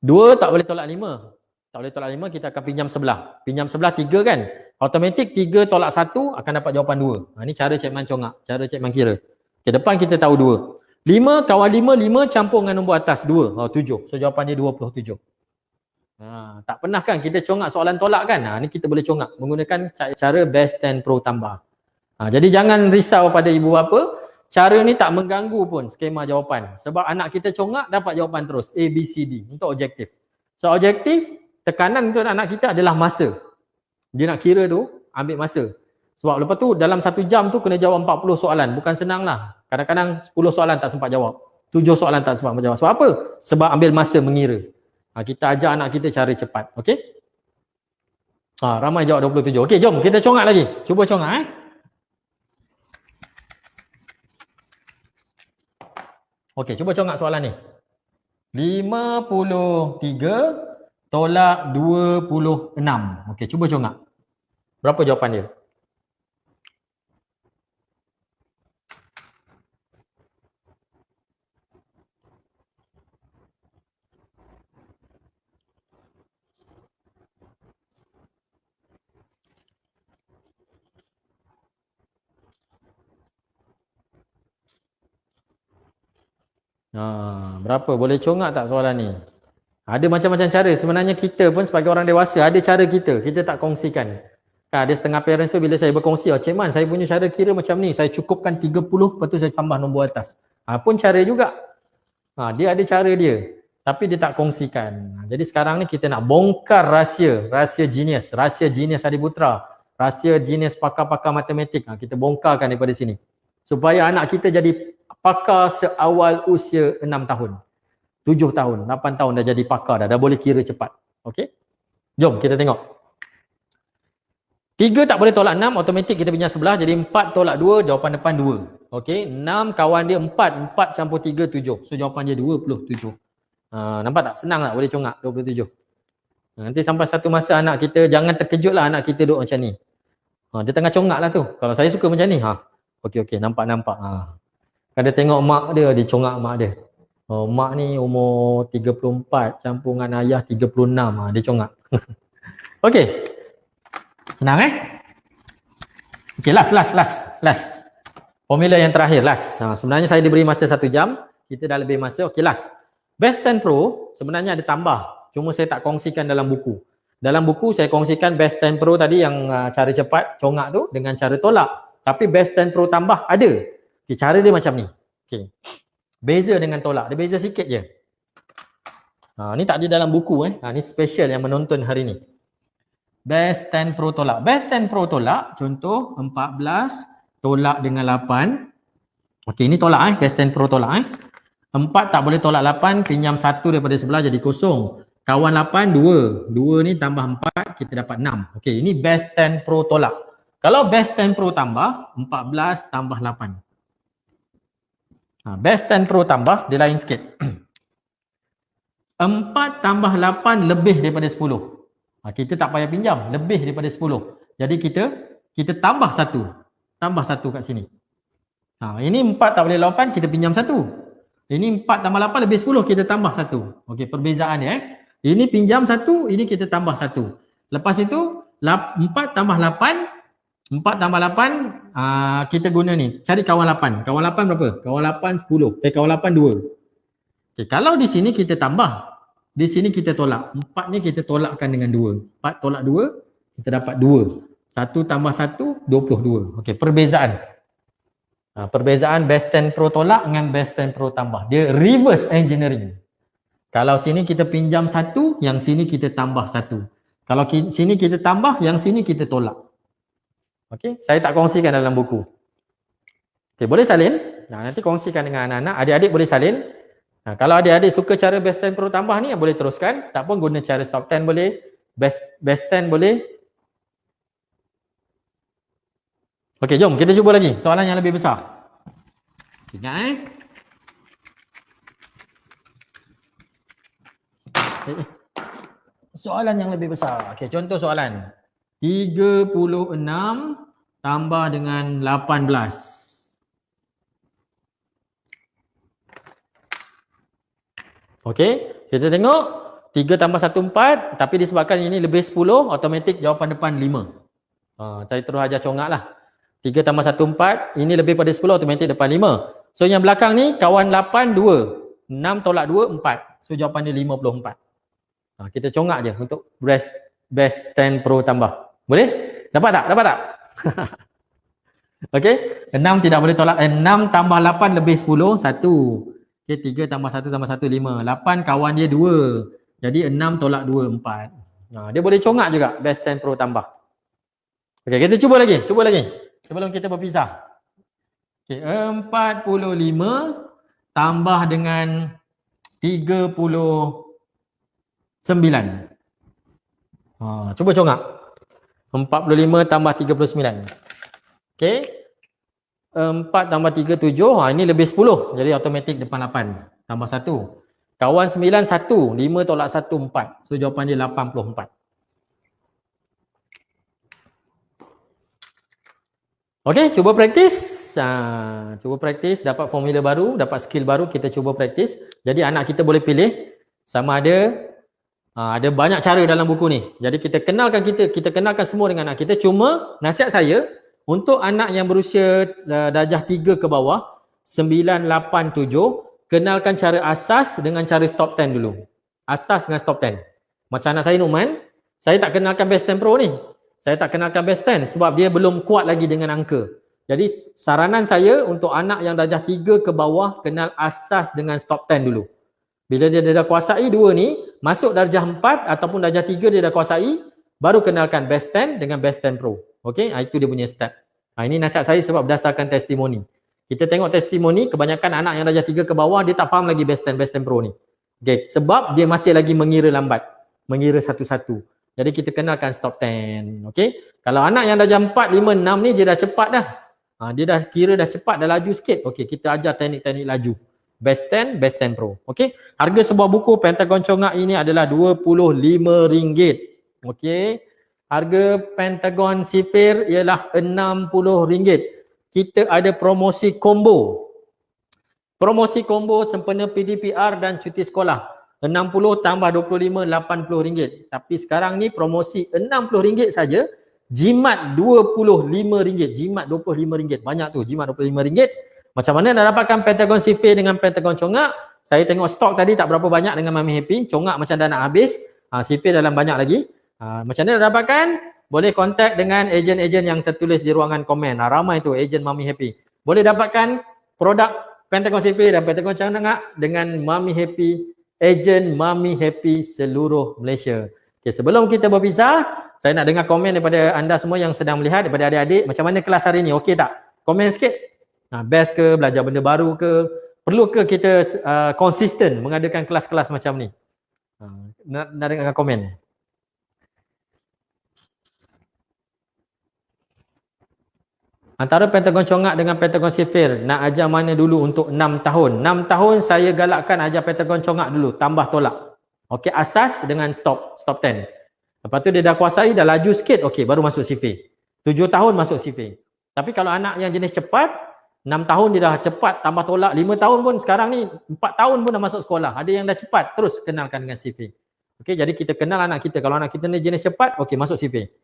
2 tak boleh tolak 5. Tak boleh tolak 5, kita akan pinjam sebelah. Pinjam sebelah 3 kan? Automatik 3 tolak 1 akan dapat jawapan 2. Ini cara Cik Man congak, cara Cik Man kira. Okey, depan kita tahu 2. 5 kawan 5 campur dengan nombor atas 2. 7. So jawapan dia 27. Tak pernah kan kita congak soalan tolak kan? Ni kita boleh congak menggunakan cara best 10 pro tambah. Jadi jangan risau pada ibu bapa. Cara ni tak mengganggu pun skema jawapan. Sebab anak kita congak dapat jawapan terus. A, B, C, D. Untuk objektif. So objektif, tekanan untuk anak kita adalah masa. Dia nak kira tu, ambil masa. Sebab lepas tu dalam 1 jam tu kena jawab 40 soalan. Bukan senang lah. Kadang-kadang 10 soalan tak sempat jawab. 7 soalan tak sempat menjawab. Sebab apa? Sebab ambil masa mengira. Kita ajar anak kita cara cepat. Okey? Ramai jawab 27. Okey, jom kita congak lagi. Cuba congak Okey, cuba congak soalan ni. 53 tolak 26. Okey, cuba congak. Berapa jawapan dia? Berapa? Boleh congak tak soalan ni? Ada macam-macam cara. Sebenarnya kita pun sebagai orang dewasa ada cara kita. Kita tak kongsikan. Ada setengah parents tu bila saya berkongsi, Cik Man, saya punya cara kira macam ni. Saya cukupkan 30, lepas tu saya tambah nombor atas. Pun cara juga. Dia ada cara dia. Tapi dia tak kongsikan. Jadi sekarang ni kita nak bongkar rahsia genius. Rahsia genius Adiputra. Rahsia genius pakar-pakar matematik. Kita bongkarkan daripada sini. Supaya anak kita jadi pakar seawal usia 6 tahun. 7 tahun, 8 tahun dah jadi pakar dah boleh kira cepat. Okey? Jom kita tengok. 3 tak boleh tolak 6, automatik kita pinjam sebelah, jadi 4 tolak 2, jawapan depan 2. Okey, 6 kawan dia 4, 4 campur 3, 7. So jawapan dia 27. Nampak tak? Senang tak boleh congak 27. Nanti sampai satu masa anak kita, jangan terkejutlah anak kita duduk macam ni. Dia tengah congak lah tu. Kalau saya suka macam ni, okey, nampak. Kan dia tengok mak dia congak mak dia. Mak ni umur 34 campur dengan ayah 36. Dia congak. Okey. Senang Okey, last. Formula yang terakhir, last. Sebenarnya saya diberi masa 1 jam. Kita dah lebih masa. Okey, last. Best 10 Pro sebenarnya ada tambah. Cuma saya tak kongsikan dalam buku. Dalam buku saya kongsikan Best 10 Pro tadi yang cara cepat congak tu dengan cara tolak. Tapi Best 10 Pro tambah ada. Okay, cara dia macam ni. Okay. Beza dengan tolak. Dia beza sikit je. Ni tak ada dalam buku. Ni special yang menonton hari ni. Best 10 Pro tolak. Best 10 Pro tolak. Contoh 14 tolak dengan 8. Okey, ini tolak Best 10 Pro tolak 4 tak boleh tolak 8. Pinjam 1 daripada sebelah jadi kosong. Kawan 8, 2. 2 ni tambah 4, kita dapat 6. Okey, ini Best 10 Pro tolak. Kalau Best 10 Pro tambah, 14 tambah 8. Best 10 Pro tambah, dia lain sikit. 4 tambah 8 lebih daripada 10. Kita tak payah pinjam, lebih daripada 10. Jadi kita tambah 1. Tambah 1 kat sini. Ini 4 tak boleh 8, kita pinjam 1. Ini 4 tambah 8 lebih 10, kita tambah 1. Okey, perbezaan dia. Ini pinjam 1, ini kita tambah 1. Lepas itu 4 tambah 8, 4 tambah 8, kita guna ni. Cari kawan 8. Kawan 8 berapa? Kawan 8 10. Kawan 8 2. Okay, kalau di sini kita tambah, di sini kita tolak. 4 ni kita tolakkan dengan 2. 4 tolak 2, kita dapat 2. 1 tambah 1, 22. Okey, perbezaan. Perbezaan Best 10 Pro tolak dengan Best 10 Pro tambah. Dia reverse engineering. Kalau sini kita pinjam 1, yang sini kita tambah 1. Kalau sini kita tambah, yang sini kita tolak. Okey, saya tak kongsikan dalam buku. Okey, boleh salin. Nanti kongsikan dengan anak-anak. Adik-adik boleh salin. Kalau adik-adik suka cara Best 10 Pro tambah ni, boleh teruskan. Tak pun guna cara Stock 10 boleh. Best 10 boleh. Okey, jom kita cuba lagi. Soalan yang lebih besar. Ingat soalan yang lebih besar. Okey, contoh soalan. 36 tambah dengan 18. Okey, kita tengok 3 tambah 1 4, tapi disebabkan ini lebih 10, automatik jawapan depan 5. Saya terus ajar congak lah. 3 tambah 1 4, ini lebih pada 10, automatik depan 5. So yang belakang ni kawan 8 2. 6 tolak 2 4. So jawapan dia 54. Kita congak je untuk best 10 Pro tambah. Boleh? Dapat tak? Dapat tak? Okey, 6 tidak boleh tolak. 6 tambah 8 lebih 10, 1. Okey, 3 tambah 1 tambah 1, 5. 8 kawan dia 2. Jadi 6 tolak 2, 4. Dia boleh congak juga best 10 Pro tambah. Okey, kita cuba lagi. Sebelum kita berpisah. Okey, 45 tambah dengan 39. Cuba congak. 45 tambah 39. Okey. 4 tambah 3, 7. Ini lebih 10. Jadi automatik depan 8. Tambah 1. Kawan 9, 1. 5 tolak 1, 4. So jawapan dia 84. Okey, cuba praktis. Cuba praktis, dapat formula baru, dapat skill baru, kita cuba praktis. Jadi anak kita boleh pilih sama ada banyak cara dalam buku ni. Jadi kita kenalkan semua dengan anak kita. Cuma nasihat saya untuk anak yang berusia darjah 3 ke bawah, 9, 8, 7, kenalkan cara asas dengan cara stop 10 dulu. Asas dengan stop 10. Macam anak saya Numan, saya tak kenalkan best 10 Pro ni. Saya tak kenalkan best 10 sebab dia belum kuat lagi dengan angka. Jadi saranan saya untuk anak yang darjah 3 ke bawah, kenal asas dengan stop 10 dulu. Bila dia dah kuasai dua ni, masuk darjah 4 ataupun darjah 3 dia dah kuasai, baru kenalkan best 10 dengan best 10 Pro. Okey, itu dia punya step. Ini nasihat saya sebab berdasarkan testimoni. Kita tengok testimoni, kebanyakan anak yang darjah 3 ke bawah, dia tak faham lagi best 10 Pro ni. Okey, sebab dia masih lagi mengira lambat. Mengira satu-satu. Jadi kita kenalkan stop 10. Okey, kalau anak yang darjah 4, 5, 6 ni dia dah cepat dah. Dia dah kira dah cepat, dah laju sikit. Okey, kita ajar teknik-teknik laju. Best 10, best 10 Pro. Okey. Harga sebuah buku Pentagon Congak ini adalah RM25. Okey. Harga Pentagon Sifir ialah RM60. Kita ada promosi combo. Promosi combo sempena PDPR dan cuti sekolah. 60 tambah 25, RM80. Tapi sekarang ni promosi RM60 saja. Jimat RM25. Jimat RM25. Banyak tu, jimat RM25. Macam mana nak dapatkan Pentagon Sifir dengan Pentagon Congak? Saya tengok stok tadi tak berapa banyak dengan Mami Happy. Congak macam dah nak habis. Sifir dalam banyak lagi. Macam mana nak dapatkan? Boleh kontak dengan ejen-ejen yang tertulis di ruangan komen. Ramai tu ejen Mami Happy. Boleh dapatkan produk Pentagon Sifir dan Pentagon Congak dengan Mami Happy, ejen Mami Happy seluruh Malaysia. Okay, sebelum kita berpisah, saya nak dengar komen daripada anda semua yang sedang melihat, daripada adik-adik. Macam mana kelas hari ni? Okey tak? Komen sikit. Best ke, belajar benda baru ke, perlu ke kita konsisten mengadakan kelas-kelas macam ni? Nak dengar komen. Antara Pentagon Congak dengan Pentagon Sifir, nak ajar mana dulu untuk 6 tahun? 6 tahun saya galakkan ajar Pentagon Congak dulu, tambah tolak. Okey, asas dengan stop 10. Lepas tu dia dah kuasai, dah laju sikit, okey, baru masuk Sifir. 7 tahun masuk Sifir. Tapi kalau anak yang jenis cepat, 6 tahun dia dah cepat tambah tolak, 5 tahun pun sekarang ni 4 tahun pun dah masuk sekolah. Ada yang dah cepat, terus kenalkan dengan Sifir. Okey, jadi kita kenal anak kita. Kalau anak kita ni jenis cepat, okey, masuk Sifir.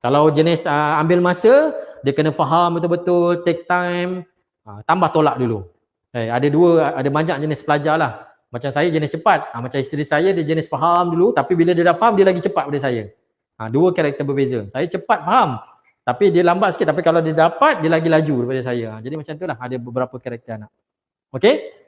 Kalau jenis ambil masa, dia kena faham betul-betul, take time, tambah tolak dulu. Ada banyak jenis pelajar lah. Macam saya jenis cepat, macam isteri saya dia jenis faham dulu, tapi bila dia dah faham dia lagi cepat daripada saya. Dua karakter berbeza. Saya cepat faham, tapi dia lambat sikit, tapi kalau dia dapat dia lagi laju daripada saya. Jadi macam itulah, ada beberapa karakter anak. Okey?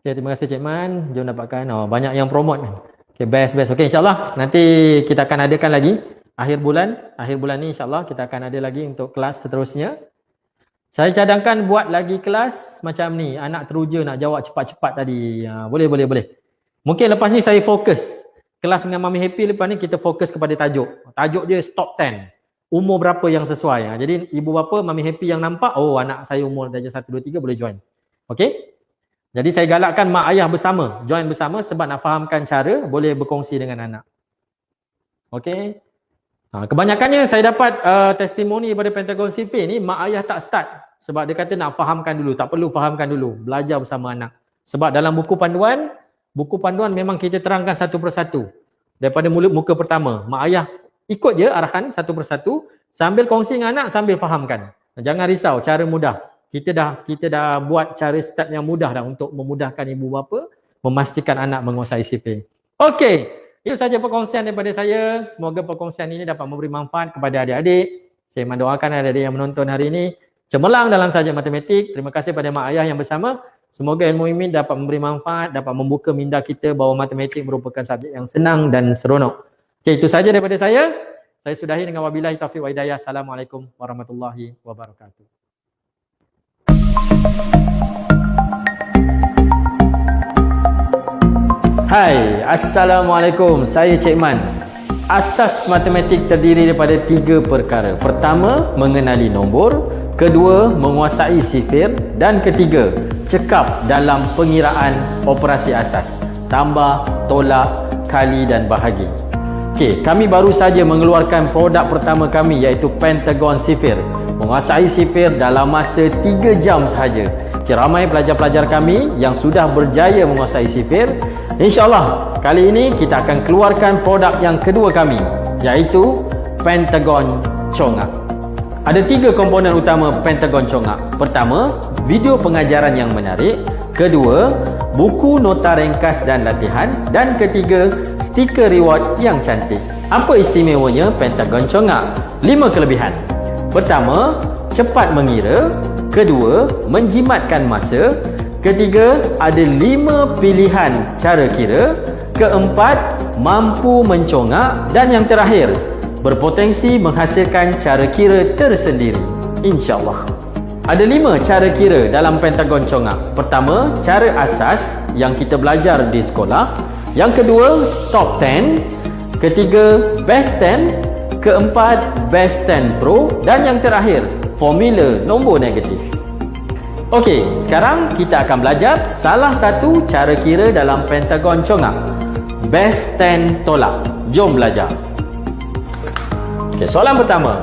Okay, terima kasih Cik Man. Jom dapatkan. Banyak yang promote. Okay, best. Okay, insyaAllah nanti kita akan adakan lagi akhir bulan ni insyaAllah kita akan ada lagi untuk kelas seterusnya. Saya cadangkan buat lagi kelas macam ni. Anak teruja nak jawab cepat-cepat tadi. Boleh. Mungkin lepas ni saya fokus. Kelas dengan Mami Happy lepas ni kita fokus kepada tajuk. Tajuk dia stop 10. Umur berapa yang sesuai. Jadi ibu bapa Mami Happy yang nampak, oh anak saya umur darjah 1, 2, 3 boleh join. Okey? Jadi saya galakkan mak ayah bersama, join bersama sebab nak fahamkan cara, boleh berkongsi dengan anak. Okey. Kebanyakannya saya dapat testimoni daripada Pentagon Sifir ni, mak ayah tak start sebab dia kata nak fahamkan dulu, tak perlu fahamkan dulu, belajar bersama anak. Sebab dalam buku panduan memang kita terangkan satu persatu. Daripada muka pertama, mak ayah ikut je arahan satu persatu, sambil kongsi dengan anak, sambil fahamkan. Jangan risau, cara mudah. kita dah buat cara step yang mudah dah untuk memudahkan ibu bapa memastikan anak menguasai sifir. Okey, itu saja perkongsian daripada saya. Semoga perkongsian ini dapat memberi manfaat kepada adik-adik. Saya mendoakan adik-adik yang menonton hari ini cemerlang dalam subjek matematik. Terima kasih pada mak ayah yang bersama. Semoga ilmu ini dapat memberi manfaat, dapat membuka minda kita bahawa matematik merupakan subjek yang senang dan seronok. Okey, itu saja daripada saya. Saya sudahi dengan wabillahi taufiq wa hidayah. Assalamualaikum warahmatullahi wabarakatuh. Hai, Assalamualaikum. Saya Cik Man. Asas matematik terdiri daripada 3 perkara. Pertama, mengenali nombor. Kedua, menguasai sifir. Dan ketiga, cekap dalam pengiraan operasi asas. Tambah, tolak, kali dan bahagi. Okey, kami baru saja mengeluarkan produk pertama kami iaitu Pentagon Sifir. Menguasai sifir dalam masa 3 jam sahaja. Okay, ramai pelajar-pelajar kami yang sudah berjaya menguasai sifir. InsyaAllah kali ini kita akan keluarkan produk yang kedua kami iaitu Pentagon Congak. Ada 3 komponen utama Pentagon Congak. Pertama, video pengajaran yang menarik. Kedua, buku nota ringkas dan latihan. Dan ketiga, stiker reward yang cantik. Apa istimewanya Pentagon Congak? 5 kelebihan. Pertama, cepat mengira. Kedua, menjimatkan masa. Ketiga, ada 5 pilihan cara kira. Keempat, mampu mencongak. Dan yang terakhir, berpotensi menghasilkan cara kira tersendiri. InsyaAllah. Ada 5 cara kira dalam Pentagon Congak. Pertama, cara asas yang kita belajar di sekolah. Yang kedua, top 10. Ketiga, best 10. Keempat, best 10 pro. Dan yang terakhir, formula nombor negatif. Okey, sekarang kita akan belajar salah satu cara kira dalam Pentagon Congak. Best 10 tolak. Jom belajar. Okey, soalan pertama.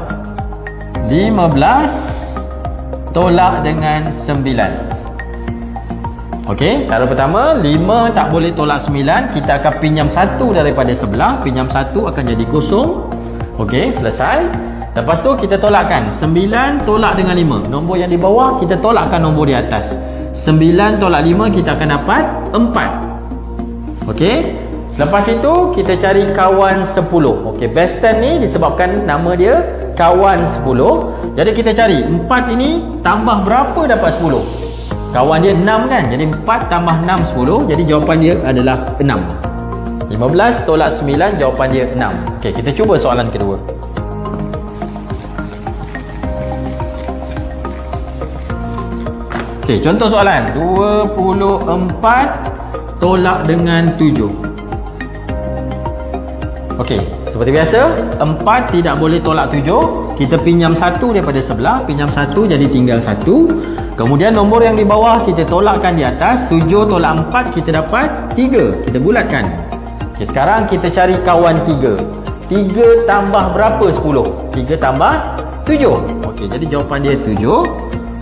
15 tolak dengan 9. Okey, cara pertama, 5 tak boleh tolak 9. Kita akan pinjam 1 daripada sebelah. Pinjam 1 akan jadi kosong. Okey, selesai. Lepas tu kita tolakkan 9 tolak dengan 5. Nombor yang di bawah kita tolakkan nombor di atas. 9 tolak 5 kita akan dapat 4. Okey. Lepas itu kita cari kawan 10. Okey, best 10 ni disebabkan nama dia kawan 10. Jadi kita cari 4 ini tambah berapa dapat 10? Kawan dia 6 kan? Jadi 4 tambah 6 10. Jadi jawapan dia adalah 6. 15 tolak 9 jawapan dia 6. Okey, kita cuba soalan kedua. Okey, contoh soalan 24 tolak dengan 7. Okey, seperti biasa 4 tidak boleh tolak 7. Kita pinjam 1 daripada sebelah. Pinjam 1 jadi tinggal 1. Kemudian nombor yang di bawah kita tolakkan di atas. 7 tolak 4 kita dapat 3. Kita bulatkan. Okey, sekarang kita cari kawan 3. 3 tambah berapa 10? 3 tambah 7. Okey, jadi jawapan dia 7.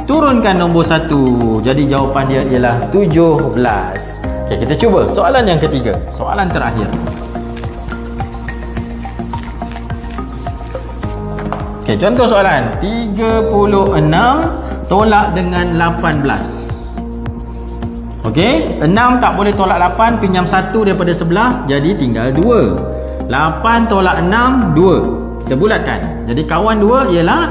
Turunkan nombor 1. Jadi jawapan dia ialah 17. Okey, kita cuba soalan yang ketiga. Soalan terakhir. Okey, contoh soalan 36 tolak dengan 18. Okey, 6 tak boleh tolak 8. Pinjam 1 daripada sebelah. Jadi tinggal 2. 8 tolak 6 2. Kita bulatkan. Jadi kawan 2 ialah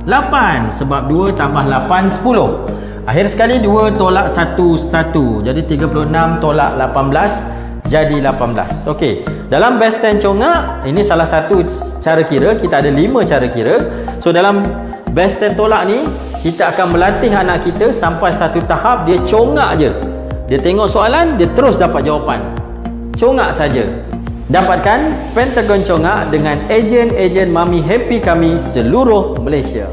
8. Sebab 2 tambah 8 10. Akhir sekali 2 tolak 1 1. Jadi 36 tolak 18 jadi 18. Okey, dalam best 10 congak ini salah satu cara kira. Kita ada 5 cara kira. So dalam best 10 tolak ni kita akan melatih anak kita sampai satu tahap dia congak je. Dia tengok soalan, dia terus dapat jawapan. Congak saja. Dapatkan Pentagon Congak dengan ejen-ejen Mami Happy kami seluruh Malaysia.